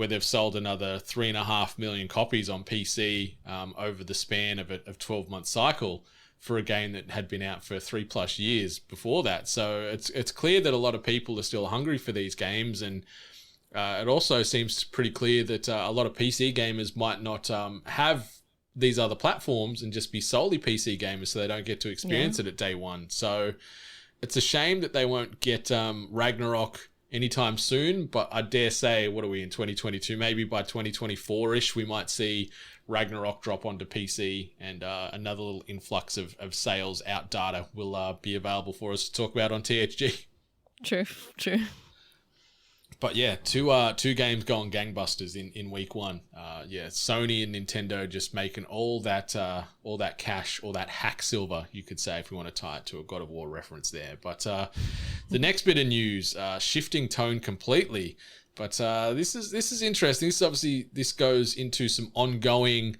they've sold another 3.5 million copies on PC over the span of a 12-month cycle for a game that had been out for 3+ years before that. So it's clear that a lot of people are still hungry for these games, and it also seems pretty clear that a lot of PC gamers might not have these other platforms and just be solely PC gamers, so they don't get to experience it at day one. So it's a shame that they won't get Ragnarok anytime soon, but I dare say, what are we in 2022? Maybe by 2024-ish, we might see Ragnarok drop onto PC, and another little influx of sales out data will be available for us to talk about on THG. True. But yeah, two games going gangbusters in week one. Sony and Nintendo just making all that cash, all that hack silver, you could say, if we want to tie it to a God of War reference there. But the next bit of news, shifting tone completely. But this is interesting. This goes into some ongoing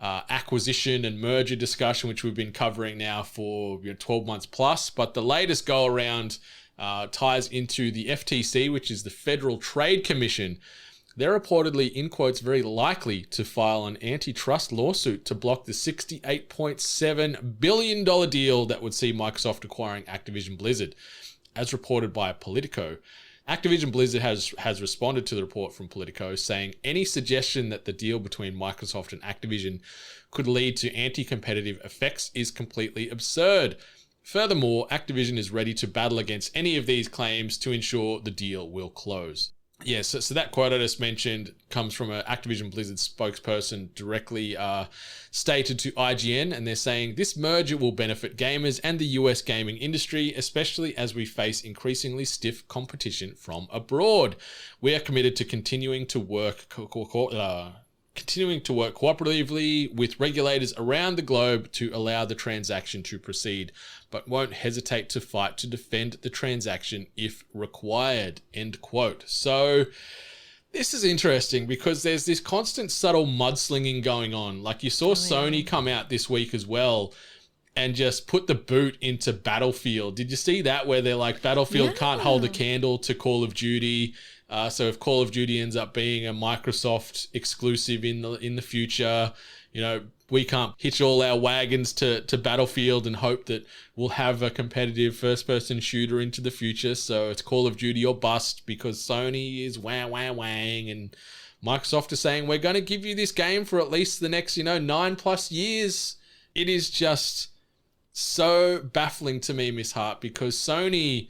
acquisition and merger discussion, which we've been covering now for 12 months plus. But the latest go around ties into the FTC, which is the Federal Trade Commission, they're reportedly, in quotes, very likely to file an antitrust lawsuit to block the $68.7 billion deal that would see Microsoft acquiring Activision Blizzard. As reported by Politico, Activision Blizzard has responded to the report from Politico, saying any suggestion that the deal between Microsoft and Activision could lead to anti-competitive effects is completely absurd. Furthermore, Activision is ready to battle against any of these claims to ensure the deal will close. Yeah, so that quote I just mentioned comes from an Activision Blizzard spokesperson directly stated to IGN, and they're saying this merger will benefit gamers and the US gaming industry, especially as we face increasingly stiff competition from abroad. We are committed to continuing to work cooperatively with regulators around the globe to allow the transaction to proceed, but won't hesitate to fight to defend the transaction if required, end quote. So this is interesting because there's this constant subtle mudslinging going on. Like you saw Sony come out this week as well and just put the boot into Battlefield. Did you see that, where they're like, Battlefield can't hold a candle to Call of Duty? So if Call of Duty ends up being a Microsoft exclusive in the future, you know, we can't hitch all our wagons to Battlefield and hope that we'll have a competitive first-person shooter into the future. So it's Call of Duty or bust, because Sony is wang, and Microsoft is saying, we're going to give you this game for at least the next, 9+ years. It is just so baffling to me, Miss Hart, because Sony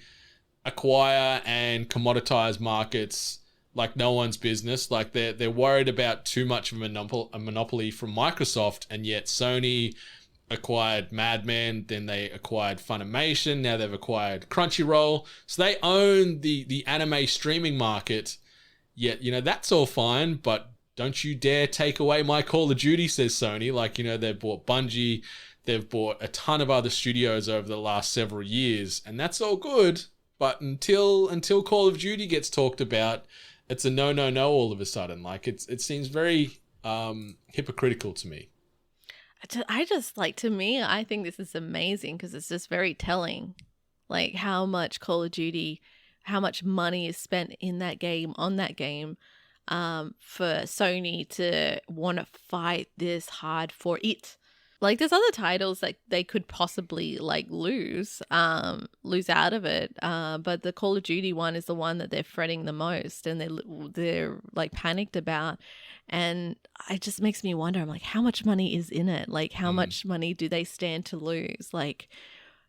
acquire and commoditize markets like no one's business. Like they're worried about too much of a monopoly from Microsoft, and yet Sony acquired Mad Men, then they acquired Funimation, now they've acquired Crunchyroll. So they own the anime streaming market. Yet, that's all fine, but don't you dare take away my Call of Duty, says Sony. Like, they've bought Bungie, they've bought a ton of other studios over the last several years, and that's all good. But until Call of Duty gets talked about, it's a no all of a sudden. Like it seems very hypocritical to me. I think this is amazing because it's just very telling, like how much Call of Duty, how much money is spent in that game, on that game, for Sony to want to fight this hard for it. Like there's other titles that they could possibly lose out of it, but the Call of Duty one is the one that they're fretting the most, and they're like panicked about, and it just makes me wonder. I'm like, how much money is in it? Like, how much money do they stand to lose? Like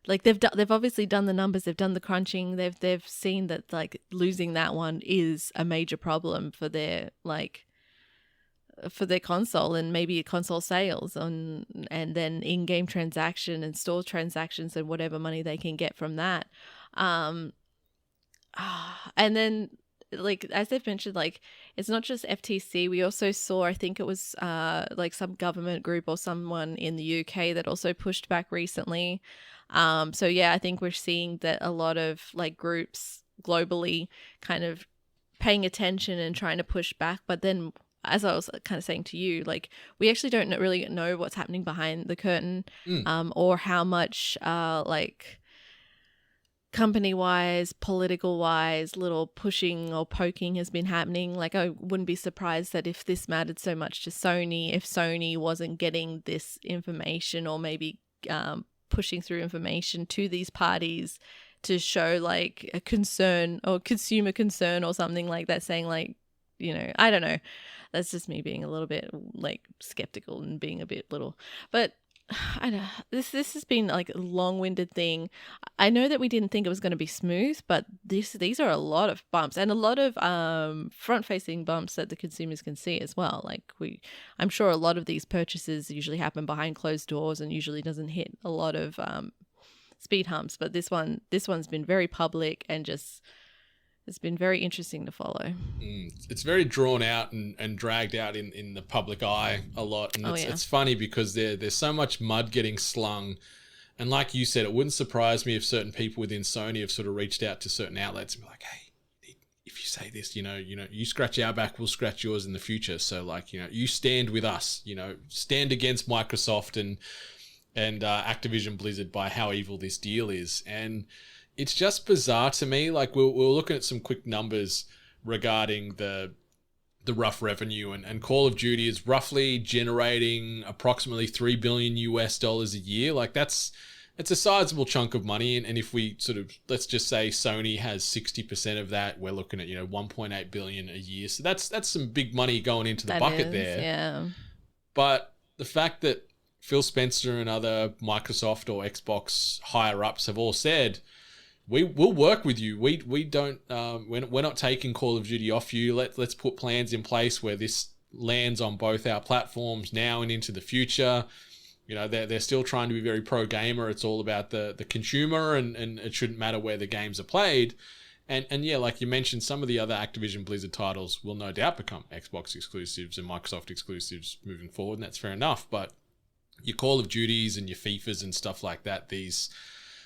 they've obviously done the numbers, they've done the crunching, they've seen that like losing that one is a major problem for their console and maybe console sales and then in-game transaction and store transactions and whatever money they can get from that. And then like as they've mentioned, like it's not just FTC. We also saw, I think it was like some government group or someone in the UK that also pushed back recently. So yeah, I think we're seeing that a lot of like groups globally kind of paying attention and trying to push back, but then as I was kind of saying to you, like we actually don't really know what's happening behind the curtain, or how much like company-wise, political-wise, little pushing or poking has been happening. Like I wouldn't be surprised that if this mattered so much to Sony, if Sony wasn't getting this information or maybe pushing through information to these parties to show like a concern or consumer concern or something like that, saying like, I don't know. That's just me being a little bit like skeptical and being a bit little, but I know this has been like a long-winded thing. I know that we didn't think it was going to be smooth, but these are a lot of bumps and a lot of front-facing bumps that the consumers can see as well. Like I'm sure a lot of these purchases usually happen behind closed doors and usually doesn't hit a lot of speed humps, but this one's been very public and just. It's been very interesting to follow. It's very drawn out and dragged out in the public eye a lot. And it's funny because there's so much mud getting slung. And like you said, it wouldn't surprise me if certain people within Sony have sort of reached out to certain outlets and be like, hey, if you say this, you scratch our back, we'll scratch yours in the future. So like, you stand with us, stand against Microsoft and Activision Blizzard by how evil this deal is. And it's just bizarre to me. Like we're looking at some quick numbers regarding the the rough revenue, and Call of Duty is roughly generating approximately $3 billion a year. Like it's a sizable chunk of money. And if we sort of, let's just say Sony has 60% of that, we're looking at, 1.8 billion a year. So that's some big money going into the bucket there. Yeah. But the fact that Phil Spencer and other Microsoft or Xbox higher ups have all said, we'll work with you. We don't, we're not taking Call of Duty off you. Let's put plans in place where this lands on both our platforms now and into the future. They're still trying to be very pro gamer. It's all about the consumer, and it shouldn't matter where the games are played. And yeah, like you mentioned, some of the other Activision Blizzard titles will no doubt become Xbox exclusives and Microsoft exclusives moving forward, and that's fair enough. But your Call of Duties and your FIFAs and stuff like that, these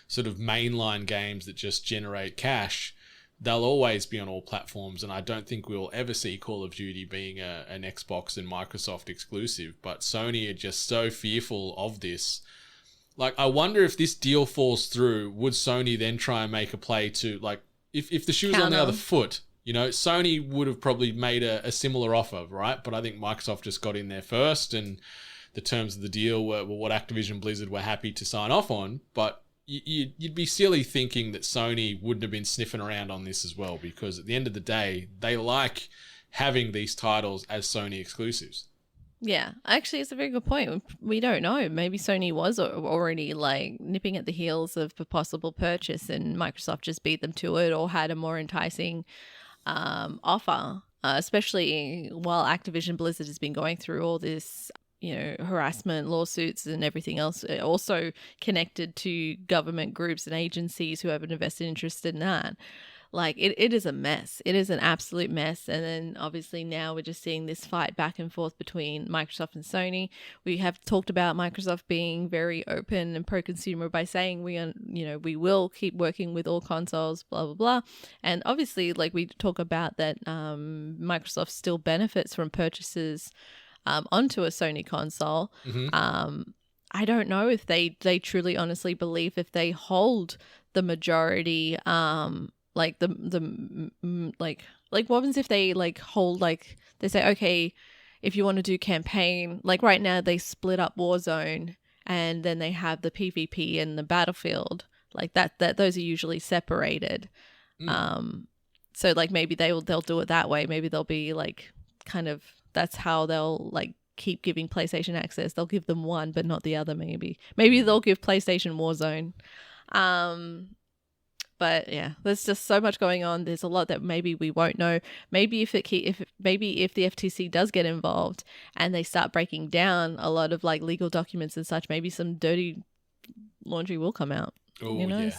sort of mainline games that just generate cash, they'll always be on all platforms, and I don't think we'll ever see Call of Duty being an Xbox and Microsoft exclusive. But Sony are just so fearful of this. Like, I wonder if this deal falls through, would Sony then try and make a play to, like, if the shoe was on the other foot, Sony would have probably made a similar offer, right? But I think Microsoft just got in there first, and the terms of the deal were what Activision Blizzard were happy to sign off on. But you'd be silly thinking that Sony wouldn't have been sniffing around on this as well, because at the end of the day, they like having these titles as Sony exclusives. Yeah, actually, it's a very good point. We don't know. Maybe Sony was already like nipping at the heels of a possible purchase, and Microsoft just beat them to it, or had a more enticing offer, especially while Activision Blizzard has been going through all this, harassment, lawsuits, and everything else, also connected to government groups and agencies who have an invested interest in that. Like, it is a mess. It is an absolute mess. And then obviously now we're just seeing this fight back and forth between Microsoft and Sony. We have talked about Microsoft being very open and pro-consumer by saying we will keep working with all consoles, blah, blah, blah. And obviously, like, we talk about that Microsoft still benefits from purchases onto a Sony console. Mm-hmm. I don't know if they truly honestly believe if they hold the majority, like what happens if they like hold, like they say, okay, if you want to do campaign, like right now they split up Warzone and then they have the PvP and the Battlefield, like that those are usually separated. So like maybe they'll do it that way. Maybe they'll be like, kind of, that's how they'll like keep giving PlayStation access. They'll give them one but not the other. Maybe they'll give PlayStation Warzone. But yeah, there's just so much going on. There's a lot that maybe we won't know. Maybe if the FTC does get involved and they start breaking down a lot of like legal documents and such, maybe some dirty laundry will come out. Oh, yeah.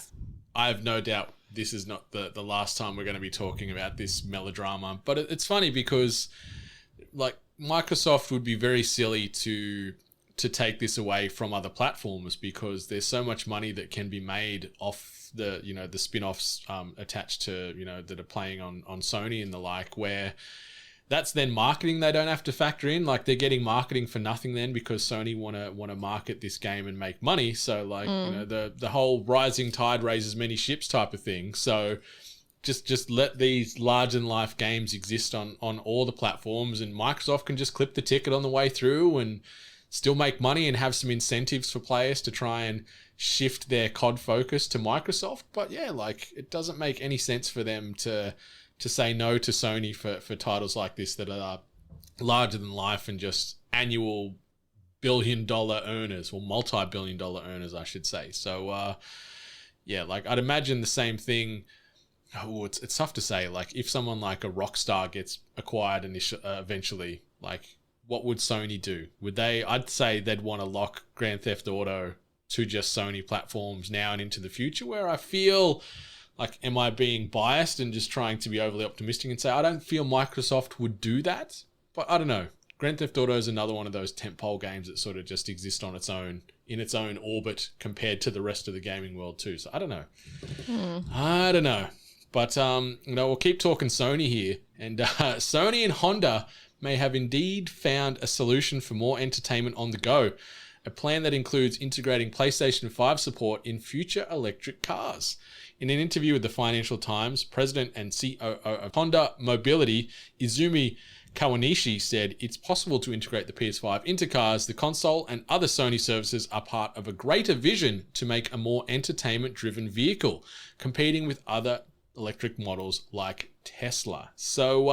I have no doubt this is not the last time we're going to be talking about this melodrama. But it's funny because like Microsoft would be very silly to take this away from other platforms, because there's so much money that can be made off the the spin-offs attached to that are playing on Sony and the like, where that's then marketing they don't have to factor in. Like, they're getting marketing for nothing then, because Sony want to market this game and make money. So like the whole rising tide raises many ships type of thing. So just let these larger than life games exist on all the platforms, and Microsoft can just clip the ticket on the way through and still make money and have some incentives for players to try and shift their COD focus to Microsoft. But yeah, like, it doesn't make any sense for them to say no to Sony for titles like this that are larger than life and just annual billion-dollar earners, or multi-billion-dollar earners, I should say. So yeah, like, I'd imagine the same thing. Oh, it's tough to say. Like, if someone like a Rockstar gets acquired eventually, like, what would Sony do? I'd say they'd want to lock Grand Theft Auto to just Sony platforms now and into the future, where I feel like, am I being biased and just trying to be overly optimistic and say I don't feel Microsoft would do that? But I don't know. Grand Theft Auto is another one of those tentpole games that sort of just exist on its own, in its own orbit compared to the rest of the gaming world too. So I don't know. I don't know. But we'll keep talking Sony here, and Sony and Honda may have indeed found a solution for more entertainment on the go, a plan that includes integrating PlayStation 5 support in future electric cars. In an interview with the Financial Times, President and COO of Honda Mobility, Izumi Kawanishi said, it's possible to integrate the PS5 into cars. The console and other Sony services are part of a greater vision to make a more entertainment-driven vehicle, competing with other electric models like Tesla. So,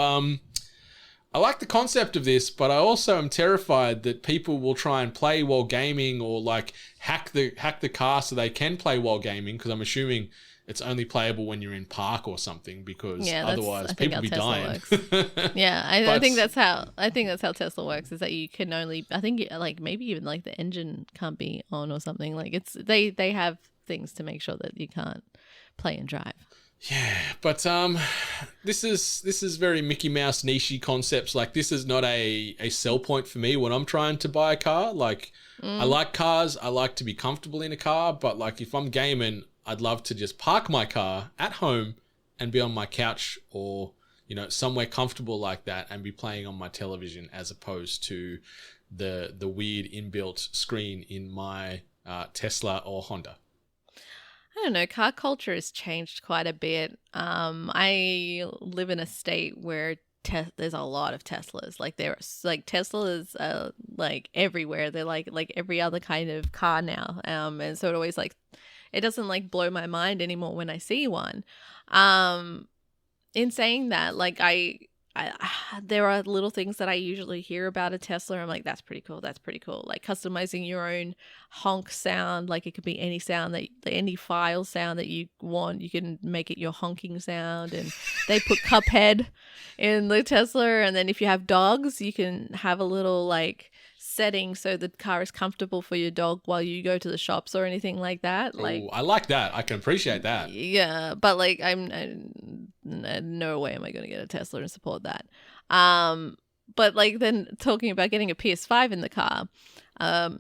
I like the concept of this, but I also am terrified that people will try and play while gaming, or like hack the car so they can play while gaming, because I'm assuming it's only playable when you're in park or something, because otherwise people be dying. Yeah, I think that's how Tesla works, is that you can only, I think like maybe even like the engine can't be on or something. Like it's they have things to make sure that you can't play and drive. Yeah, but this is very Mickey Mouse niche concepts. Like, this is not a sell point for me when I'm trying to buy a car. Like, I like cars, I like to be comfortable in a car, but like if I'm gaming, I'd love to just park my car at home and be on my couch, or somewhere comfortable like that, and be playing on my television, as opposed to the weird inbuilt screen in my Tesla or Honda. I don't know. Car culture has changed quite a bit. I live in a state where there's a lot of Teslas. Like Teslas like everywhere. They're like every other kind of car now. And so it doesn't like blow my mind anymore when I see one. In saying that, like there are little things that I usually hear about a Tesla. I'm like, that's pretty cool. That's pretty cool. Like customizing your own honk sound. Like it could be any sound any file sound that you want. You can make it your honking sound. And they put Cuphead in the Tesla. And then if you have dogs, you can have a little like setting so the car is comfortable for your dog while you go to the shops or anything like that. Like, I like that. I can appreciate that. Yeah, but like no way am I going to get a Tesla and support that. But like then talking about getting a PS5 in the car, I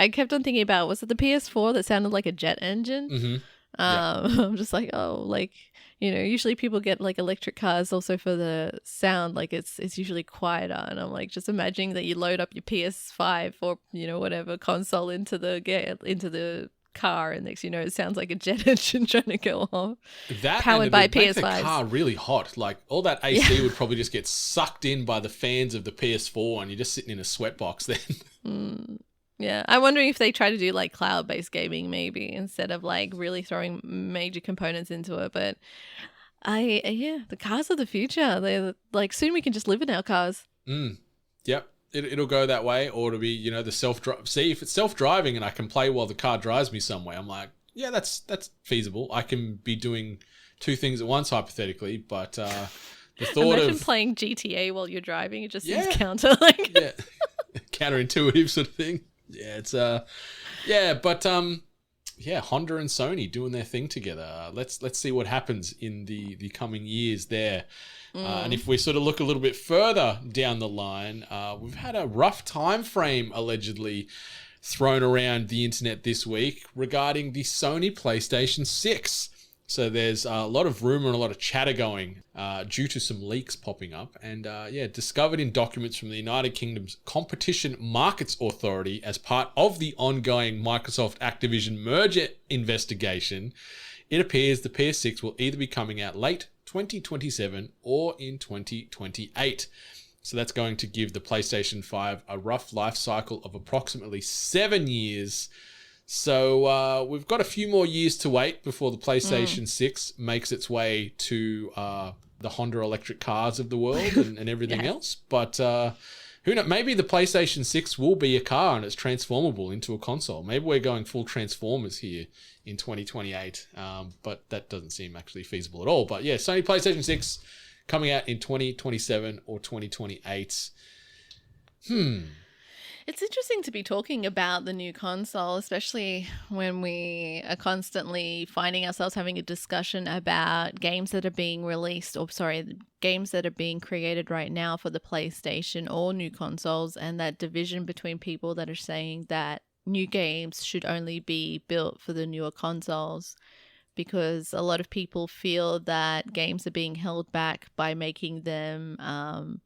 kept on thinking about, was it the PS4 that sounded like a jet engine? Mm-hmm. Yeah. I'm just like, oh, like, usually people get like electric cars also for the sound, like it's usually quieter, and I'm like just imagining that you load up your PS5 or whatever console into the car, and next it sounds like a jet engine trying to go off. That powered by PS5. Make the car really hot. Like all that AC would probably just get sucked in by the fans of the PS4, and you're just sitting in a sweatbox then. Yeah, I'm wondering if they try to do like cloud-based gaming maybe, instead of like really throwing major components into it. But the cars are the future. They're like, soon we can just live in our cars. Yep. It'll go that way, or it'll be, the self-drive. See, if it's self-driving and I can play while the car drives me somewhere, I'm like, yeah, that's feasible. I can be doing two things at once, hypothetically, but the thought Imagine of playing GTA while you're driving, it just seems counterintuitive sort of thing. Yeah, it's Honda and Sony doing their thing together. Let's see what happens in the coming years there. And if we sort of look a little bit further down the line, we've had a rough time frame allegedly thrown around the internet this week regarding the Sony PlayStation 6. So there's a lot of rumor and a lot of chatter going due to some leaks popping up. And discovered in documents from the United Kingdom's Competition Markets Authority as part of the ongoing Microsoft Activision merger investigation, it appears the PS6 will either be coming out late 2027 or in 2028. So that's going to give the PlayStation 5 a rough life cycle of approximately 7 years. So we've got a few more years to wait before the PlayStation 6 makes its way to the Honda electric cars of the world and everything else. But who knows? Maybe the PlayStation 6 will be a car and it's transformable into a console. Maybe we're going full Transformers here in 2028. But that doesn't seem actually feasible at all. But yeah, Sony PlayStation 6 coming out in 2027 or 2028. It's interesting to be talking about the new console, especially when we are constantly finding ourselves having a discussion about games that are being released, games that are being created right now for the PlayStation or new consoles, and that division between people that are saying that new games should only be built for the newer consoles, because a lot of people feel that games are being held back by making them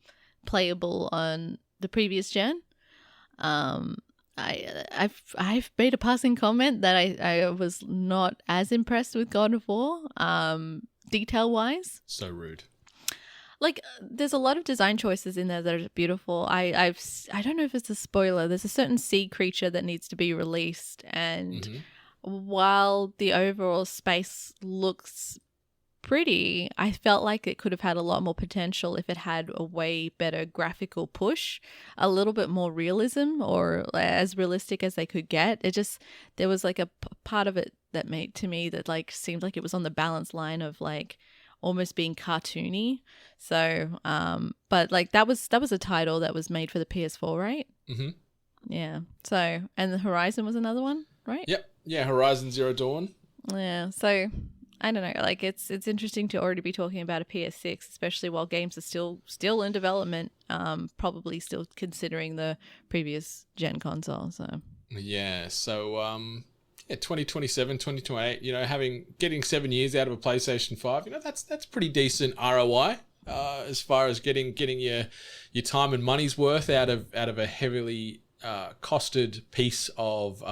playable on the previous gen. I've made a passing comment that I was not as impressed with God of War, detail wise. So rude. Like, there's a lot of design choices in there that are beautiful. I don't know if it's a spoiler. There's a certain sea creature that needs to be released, and while the overall space looks pretty, I felt like it could have had a lot more potential if it had a way better graphical push, a little bit more realism, or as realistic as they could get. There was like a part of it that made to me that like seemed like it was on the balance line of like almost being cartoony. So, but like that was a title that was made for the PS4, right? Mm-hmm. Yeah. So, and the Horizon was another one, right? Yep. Yeah. Horizon Zero Dawn. Yeah. So, I don't know. Like it's interesting to already be talking about a PS6, especially while games are still in development. Probably still considering the previous gen console. So. Yeah. So, 2027, 2028, getting 7 years out of a PlayStation 5, that's pretty decent ROI as far as getting your time and money's worth out of a heavily costed piece of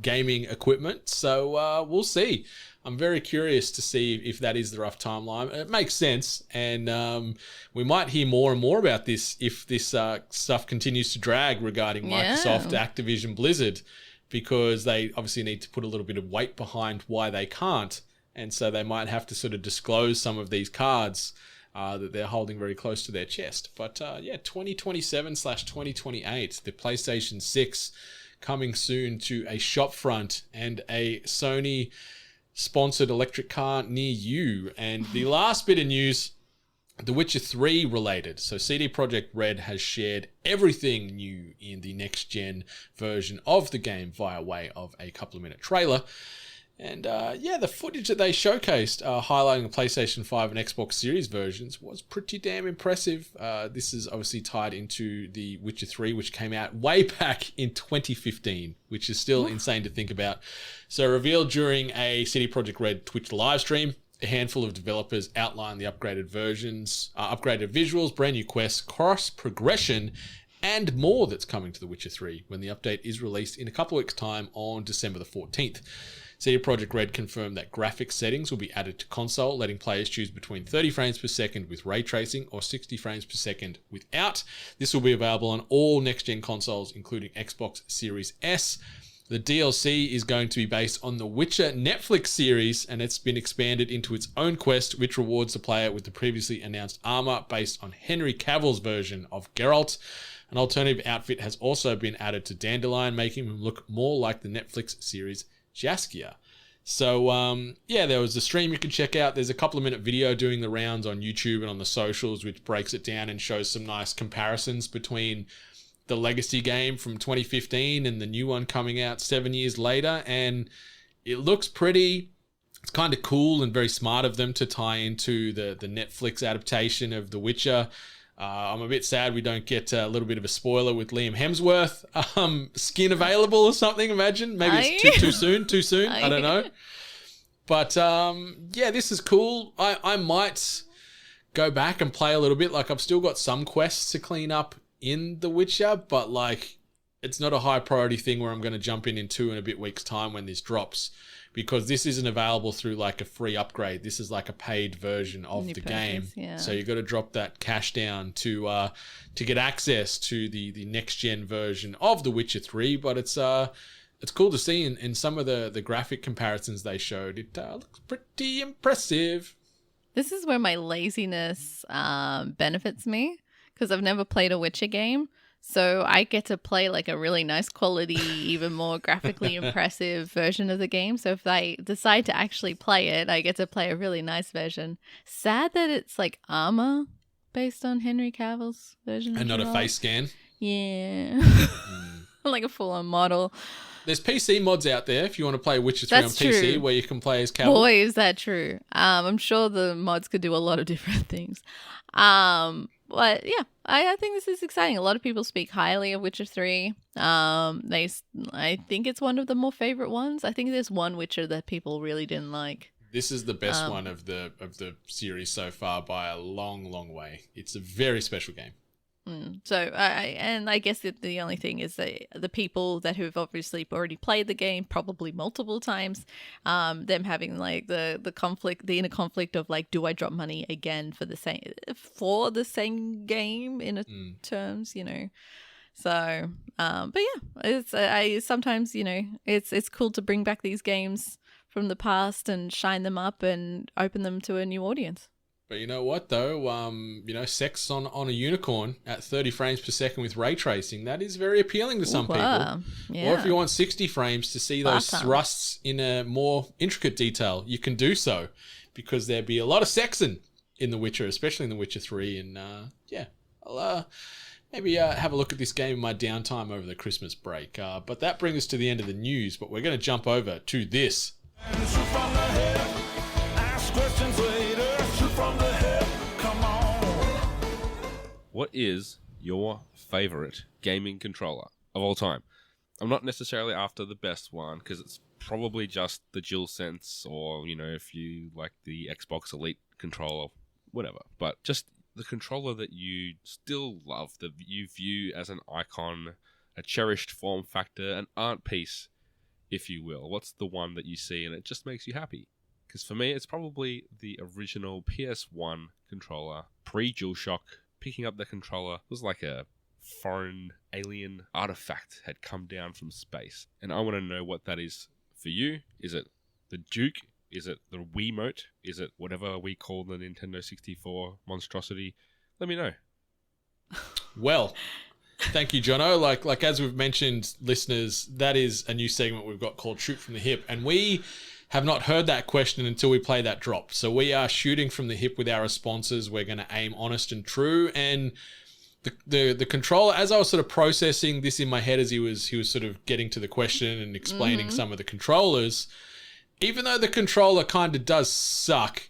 gaming equipment. So we'll see. I'm very curious to see if that is the rough timeline. It makes sense, and we might hear more and more about this if this stuff continues to drag regarding Microsoft, Activision, Blizzard, because they obviously need to put a little bit of weight behind why they can't. And so they might have to sort of disclose some of these cards that they're holding very close to their chest. But 2027/2028, the PlayStation 6 coming soon to a shopfront and a Sony sponsored electric car near you. And the last bit of news, The Witcher 3 related. So CD Projekt Red has shared everything new in the next-gen version of the game via way of a couple-of-minute trailer. And the footage that they showcased highlighting the PlayStation 5 and Xbox Series versions was pretty damn impressive. This is obviously tied into The Witcher 3, which came out way back in 2015, which is still insane to think about. So revealed during a CD Projekt Red Twitch live stream, a handful of developers outlined the upgraded versions, upgraded visuals, brand new quests, cross progression, and more that's coming to The Witcher 3 when the update is released in a couple of weeks' time on December the 14th. CD Projekt Red confirmed that graphics settings will be added to console, letting players choose between 30 frames per second with ray tracing or 60 frames per second without. This will be available on all next-gen consoles, including Xbox Series S. The DLC is going to be based on the Witcher Netflix series, and it's been expanded into its own quest, which rewards the player with the previously announced armor based on Henry Cavill's version of Geralt. An alternative outfit has also been added to Dandelion, making him look more like the Netflix series Jaskia. So, there was a stream you can check out. There's a couple of minute video doing the rounds on YouTube and on the socials, which breaks it down and shows some nice comparisons between the legacy game from 2015 and the new one coming out 7 years later. And it looks pretty. It's kind of cool and very smart of them to tie into the Netflix adaptation of The Witcher. I'm a bit sad we don't get a little bit of a spoiler with Liam Hemsworth skin available or something. Imagine maybe it's too soon. I don't know. But this is cool. I might go back and play a little bit. Like, I've still got some quests to clean up in The Witcher, but like, it's not a high priority thing where I'm going to jump in 2 and a bit weeks time when this drops, because this isn't available through like a free upgrade. This is like a paid version of the game. Yeah. So you got to drop that cash down to get access to the next gen version of The Witcher 3. But it's cool to see in some of the graphic comparisons they showed. It looks pretty impressive. This is where my laziness benefits me, because I've never played a Witcher game. So I get to play like a really nice quality, even more graphically impressive version of the game. So if I decide to actually play it, I get to play a really nice version. Sad that it's like armor based on Henry Cavill's version. And not a face scan. Yeah. Like a full-on model. There's PC mods out there if you want to play Witcher 3 on PC, where you can play as Cavill. Boy, is that true. I'm sure the mods could do a lot of different things. But yeah, I think this is exciting. A lot of people speak highly of Witcher 3. I think it's one of the more favorite ones. I think there's one Witcher that people really didn't like. This is the best one of the series so far by a long, long way. It's a very special game. So I guess the only thing is that the people that have obviously already played the game probably multiple times, them having like the conflict, the inner conflict of like, do I drop money again for the same game in terms, you know? So, but yeah, it's I sometimes, you know, it's cool to bring back these games from the past and shine them up and open them to a new audience. But you know what, though? You know, sex on a unicorn at 30 frames per second with ray tracing, that is very appealing to some people. Yeah. Or if you want 60 frames to see those thrusts in a more intricate detail, you can do so, because there'd be a lot of sexing in The Witcher, especially in The Witcher 3. And yeah, I'll maybe have a look at this game in my downtime over the Christmas break. But that brings us to the end of the news, but we're going to jump over to this. What is your favorite gaming controller of all time? I'm not necessarily after the best one, because it's probably just the DualSense, or, you know, if you like the Xbox Elite controller, whatever. But just the controller that you still love, that you view as an icon, a cherished form factor, an art piece, if you will. What's the one that you see and it just makes you happy? Because for me, it's probably the original PS1 controller, pre-DualShock. Picking up the controller was like a foreign alien artifact had come down from space. And I want to know what that is for you. Is it the Duke? Is it the Wiimote? Is it whatever we call the Nintendo 64 monstrosity? Let me know. Well, thank you, Jono. Like as we've mentioned, listeners, that is a new segment we've got called Shoot from the Hip. And we have not heard that question until we play that drop. So we are shooting from the hip with our responses. We're going to aim honest and true. And the controller, as I was sort of processing this in my head as he was sort of getting to the question and explaining some of the controllers, even though the controller kind of does suck,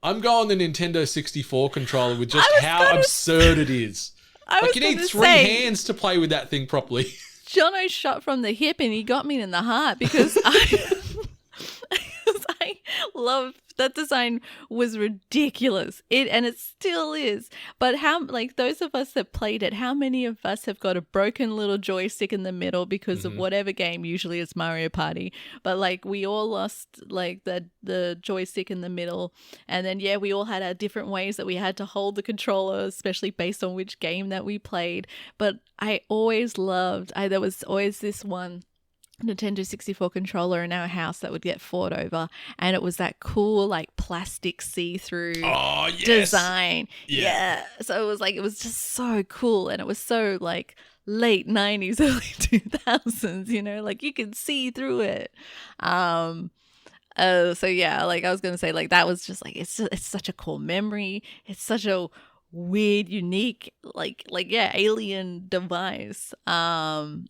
I'm going the Nintendo 64 controller with just how absurd it is. Like, you need three hands to play with that thing properly. Jono shot from the hip and he got me in the heart, because I love that design. Was ridiculous. It still is. But how, like, those of us that played it, how many of us have got a broken little joystick in the middle because of whatever game? Usually it's Mario Party, but like we all lost like the joystick in the middle, and then we all had our different ways that we had to hold the controller, especially based on which game that we played. But I always loved. There was always this one Nintendo 64 controller in our house that would get fought over, and it was that cool like plastic see-through design. Yeah. So it was just so cool, and it was so like late 90s, early 2000s, you know, like you could see through it. So yeah, like I was gonna say, like that was just like it's such a cool memory. It's such a weird, unique, alien device. And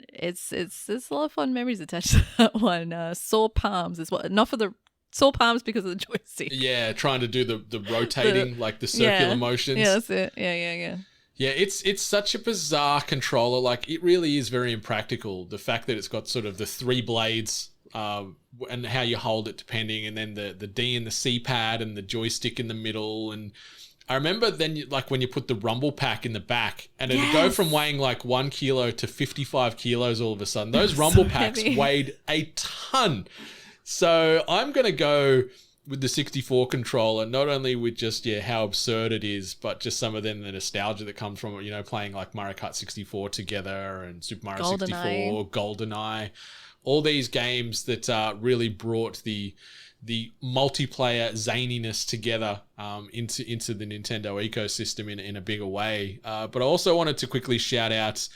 it's a lot of fun memories attached to that one. Sore palms is what, not for the sore palms because of the joystick. Yeah, trying to do the rotating, like the circular motions. Yeah, that's it. Yeah. Yeah, it's such a bizarre controller. Like, it really is very impractical. The fact that it's got sort of the three blades, and how you hold it depending, and then the D and the C pad and the joystick in the middle. And I remember then, when you put the rumble pack in the back, and it'd go from weighing like 1 kilo to 55 kilos all of a sudden. Those rumble packs weighed a ton. So I'm going to go with the 64 controller, not only with just, how absurd it is, but just some of the nostalgia that comes from it, playing like Mario Kart 64 together and Super Mario 64, GoldenEye, all these games that really brought the multiplayer zaniness together into the Nintendo ecosystem in a bigger way. But I also wanted to quickly shout out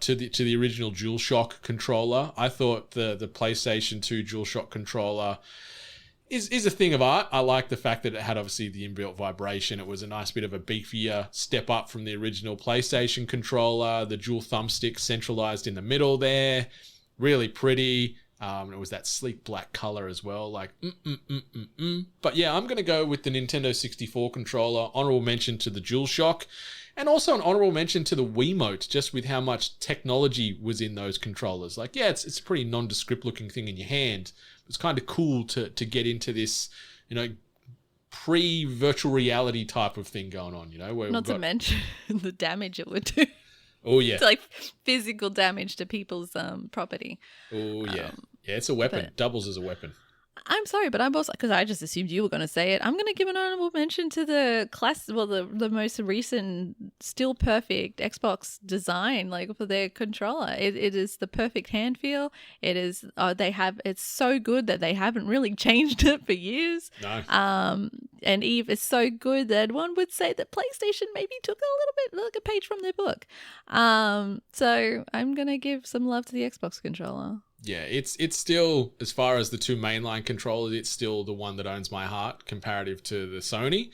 to the original DualShock controller. I thought the PlayStation 2 DualShock controller is a thing of art. I like the fact that it had obviously the inbuilt vibration. It was a nice bit of a beefier step up from the original PlayStation controller. The dual thumbstick centralized in the middle there. Really pretty. It was that sleek black color as well. But yeah, I'm going to go with the Nintendo 64 controller. Honorable mention to the DualShock. And also an honorable mention to the Wiimote, just with how much technology was in those controllers. Like, yeah, it's a pretty nondescript looking thing in your hand. It's kind of cool to get into this, pre-virtual reality type of thing going on, where Not to mention the damage it would do. Oh, yeah. It's like physical damage to people's property. Oh, yeah. Yeah, it's a weapon. Doubles as a weapon. I'm sorry, but I'm also, because I just assumed you were going to say it, I'm going to give an honorable mention to the most recent, still perfect Xbox design, like for their controller. It is the perfect hand feel. It is, it's so good that they haven't really changed it for years. No. And Eve is so good that one would say that PlayStation maybe took a little bit, like a page from their book. So I'm going to give some love to the Xbox controller. Yeah, it's still, as far as the two mainline controllers, it's still the one that owns my heart comparative to the Sony,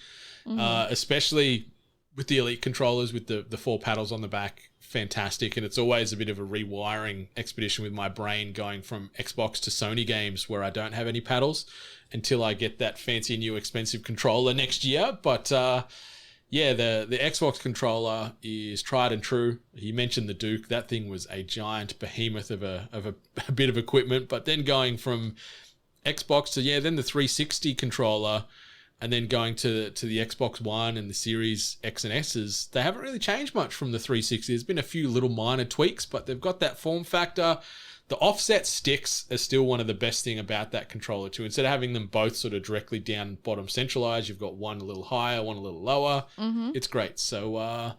especially with the Elite controllers with the 4 paddles on the back. Fantastic. And it's always a bit of a rewiring expedition with my brain going from Xbox to Sony games where I don't have any paddles until I get that fancy new expensive controller next year. But yeah, the Xbox controller is tried and true. You mentioned the Duke. That thing was a giant behemoth of a bit of equipment. But then going from Xbox to, then the 360 controller, and then going to the Xbox One and the Series X and S's, they haven't really changed much from the 360. There's been a few little minor tweaks, but they've got that form factor. The offset sticks are still one of the best thing about that controller too. Instead of having them both sort of directly down bottom centralized, you've got one a little higher, one a little lower. Mm-hmm. It's great. So a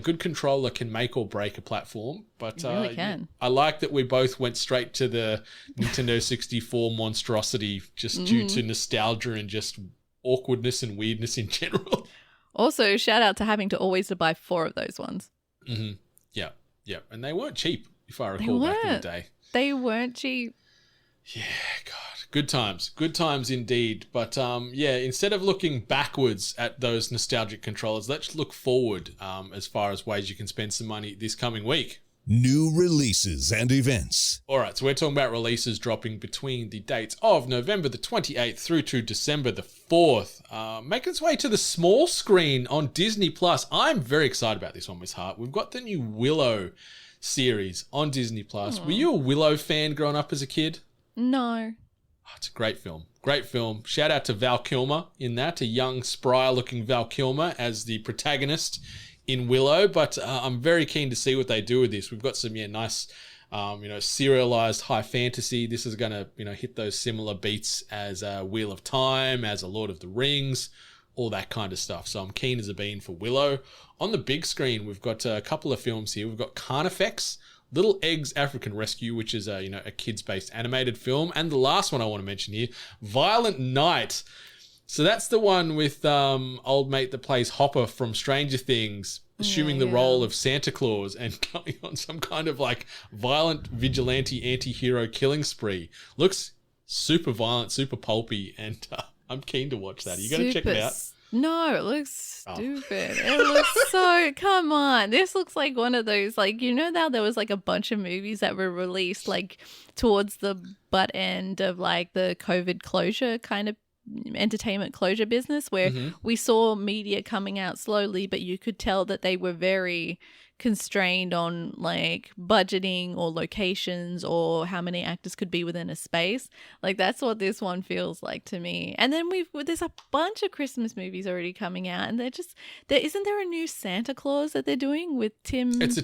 good controller can make or break a platform. But it really can. I like that we both went straight to the Nintendo 64 monstrosity just due to nostalgia and just awkwardness and weirdness in general. Also, shout out to having to always buy 4 of those ones. Mm-hmm. Yeah. And they weren't cheap, if I recall back in the day. They weren't cheap. Yeah, God. Good times indeed. But instead of looking backwards at those nostalgic controllers, let's look forward as far as ways you can spend some money this coming week. New releases and events. All right, so we're talking about releases dropping between the dates of November the 28th through to December the 4th. Making its way to the small screen on Disney+. I'm very excited about this one, Miss Hart. We've got the new Willow series on Disney+. Were you a Willow fan growing up as a kid? No. Oh, it's a great film. Great film. Shout out to Val Kilmer in that, a young, spry-looking Val Kilmer as the protagonist in Willow. But I'm very keen to see what they do with this. We've got some nice, serialized high fantasy. This is going to, hit those similar beats as Wheel of Time, as a Lord of the Rings, all that kind of stuff. So I'm keen as a bean for Willow. On the big screen, we've got a couple of films here. We've got Carnifex, Little Eggs African Rescue, which is a kids-based animated film. And the last one I want to mention here, Violent Night. So that's the one with old mate that plays Hopper from Stranger Things, assuming the role of Santa Claus and going on some kind of like violent vigilante anti-hero killing spree. Looks super violent, super pulpy, and I'm keen to watch that. Are you going to check it out? No, it looks stupid. It looks so, come on. This looks like one of those, like, now there was like a bunch of movies that were released like towards the butt end of like the COVID closure kind of entertainment closure business where we saw media coming out slowly, but you could tell that they were very constrained on like budgeting or locations or how many actors could be within a space. Like that's what this one feels like to me. And then there's a bunch of Christmas movies already coming out, and isn't there a new Santa Claus that they're doing with Tim? It's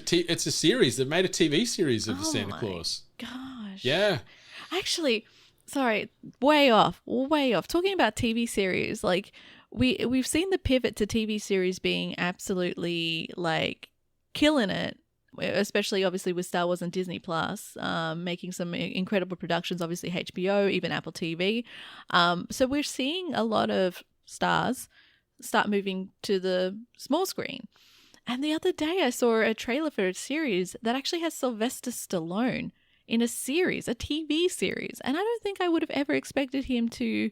a series. They've made a TV series of the Santa Claus. Gosh. Yeah. Actually, sorry, way off. Talking about TV series, like we've seen the pivot to TV series being absolutely like killing it, especially obviously with Star Wars and Disney Plus, making some incredible productions, obviously HBO, even Apple TV. So we're seeing a lot of stars start moving to the small screen. And the other day I saw a trailer for a series that actually has Sylvester Stallone in a series, a TV series. And I don't think I would have ever expected him to,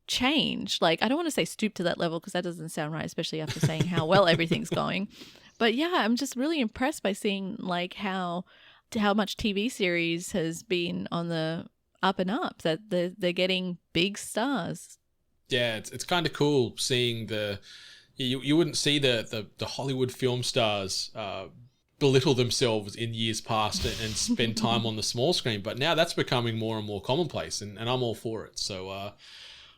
change. Like, I don't want to say stoop to that level because that doesn't sound right, especially after saying how well everything's going. But yeah, I'm just really impressed by seeing like how much TV series has been on the up and up, that they're getting big stars. Yeah, it's kind of cool seeing you wouldn't see the Hollywood film stars belittle themselves in years past and spend time on the small screen, but now that's becoming more and more commonplace, and I'm all for it. So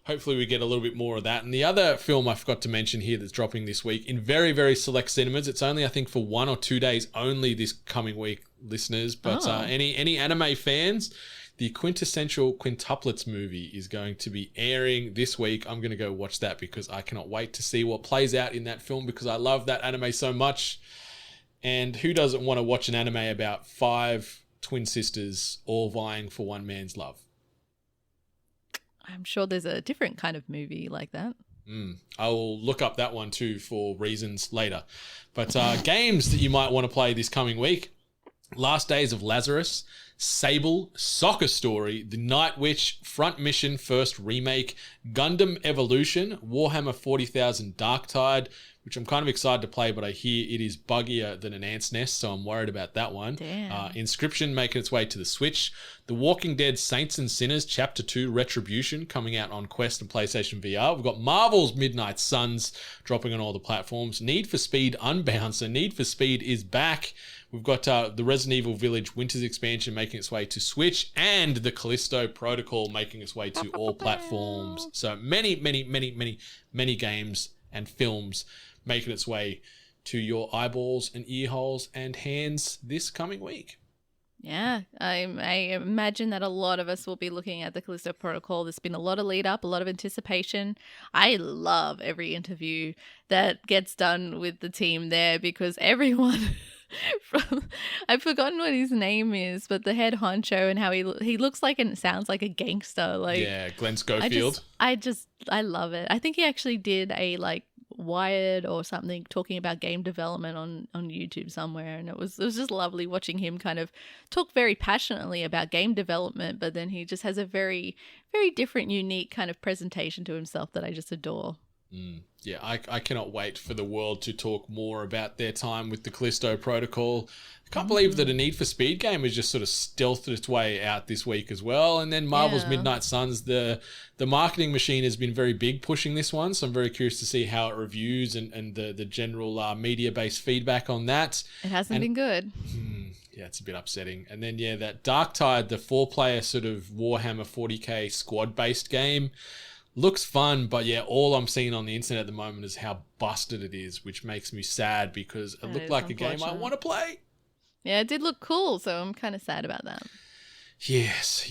hopefully we get a little bit more of that. And the other film I forgot to mention here that's dropping this week in very, very select cinemas. It's only, I think, for 1 or 2 days only this coming week, listeners. But any anime fans, the quintessential quintuplets movie is going to be airing this week. I'm going to go watch that because I cannot wait to see what plays out in that film because I love that anime so much. And who doesn't want to watch an anime about 5 twin sisters all vying for one man's love? I'm sure there's a different kind of movie like that. I'll look up that one too for reasons later. But games that you might want to play this coming week: Last Days of Lazarus, Sable, Soccer Story, The Night Witch, Front Mission First Remake, Gundam Evolution, Warhammer 40,000 Darktide, which I'm kind of excited to play, but I hear it is buggier than an ant's nest, so I'm worried about that one. Damn. Inscription making its way to the Switch. The Walking Dead Saints and Sinners Chapter 2 Retribution coming out on Quest and PlayStation VR. We've got Marvel's Midnight Suns dropping on all the platforms. Need for Speed Unbound, so Need for Speed is back. We've got the Resident Evil Village Winter's Expansion making its way to Switch, and the Callisto Protocol making its way to all platforms. So many games and films making its way to your eyeballs and ear holes and hands this coming week. Yeah, I imagine that a lot of us will be looking at the Callisto Protocol. There's been a lot of lead up, a lot of anticipation. I love every interview that gets done with the team there because everyone... I've forgotten what his name is, but the head honcho and how he looks like and sounds like a gangster. Like, yeah, Glenn Schofield. I love it. I think he actually did a Wired or something talking about game development on YouTube somewhere, and it was just lovely watching him kind of talk very passionately about game development, but then he just has a very, very different, unique kind of presentation to himself that I just adore. Yeah, I cannot wait for the world to talk more about their time with the Callisto Protocol. I can't believe that a Need for Speed game has just sort of stealthed its way out this week as well. And then Marvel's Midnight Suns, the marketing machine has been very big pushing this one, so I'm very curious to see how it reviews and the general media-based feedback on that. It hasn't been good. Yeah, it's a bit upsetting. And then, that Darktide, the 4-player sort of Warhammer 40k squad-based game, looks fun, but all I'm seeing on the internet at the moment is how busted it is, which makes me sad because it looked like a game I want to play. Yeah, it did look cool, so I'm kind of sad about that. Yes.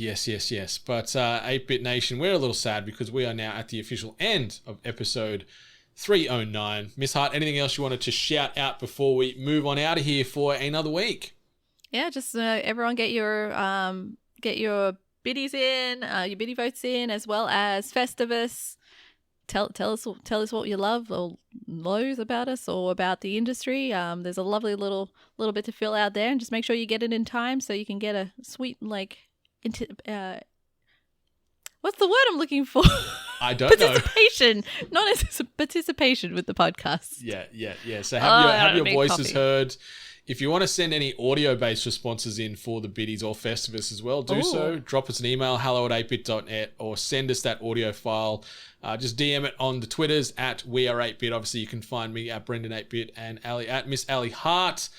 But 8-Bit Nation, we're a little sad because we are now at the official end of episode 309. Miss Hart, anything else you wanted to shout out before we move on out of here for another week? Yeah, just everyone get your biddies in, your biddy votes in, as well as Festivus. Tell us what you love or loathe about us or about the industry. There's a lovely little bit to fill out there, and just make sure you get it in time so you can get a sweet what's the word I'm looking for? I don't know. Participation, not as participation with the podcast. Yeah. So have your voices heard. If you want to send any audio-based responses in for the biddies or Festivus as well, do so. Drop us an email, hello@8bit.net, or send us that audio file. Just DM it on the Twitters at WeAre8bit. Obviously, you can find me at Brendan8bit and Ali at Miss Ali Hart.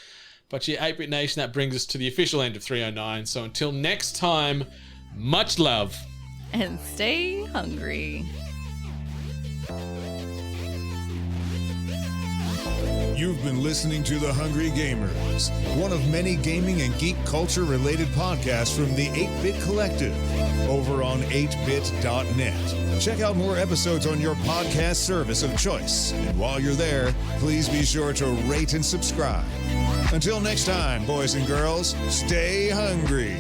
But 8-Bit Nation, that brings us to the official end of 309. So until next time, much love. And stay hungry. You've been listening to The Hungry Gamers, one of many gaming and geek culture related podcasts from the 8-Bit Collective over on 8bit.net. Check out more episodes on your podcast service of choice. And while you're there, please be sure to rate and subscribe. Until next time, boys and girls, stay hungry.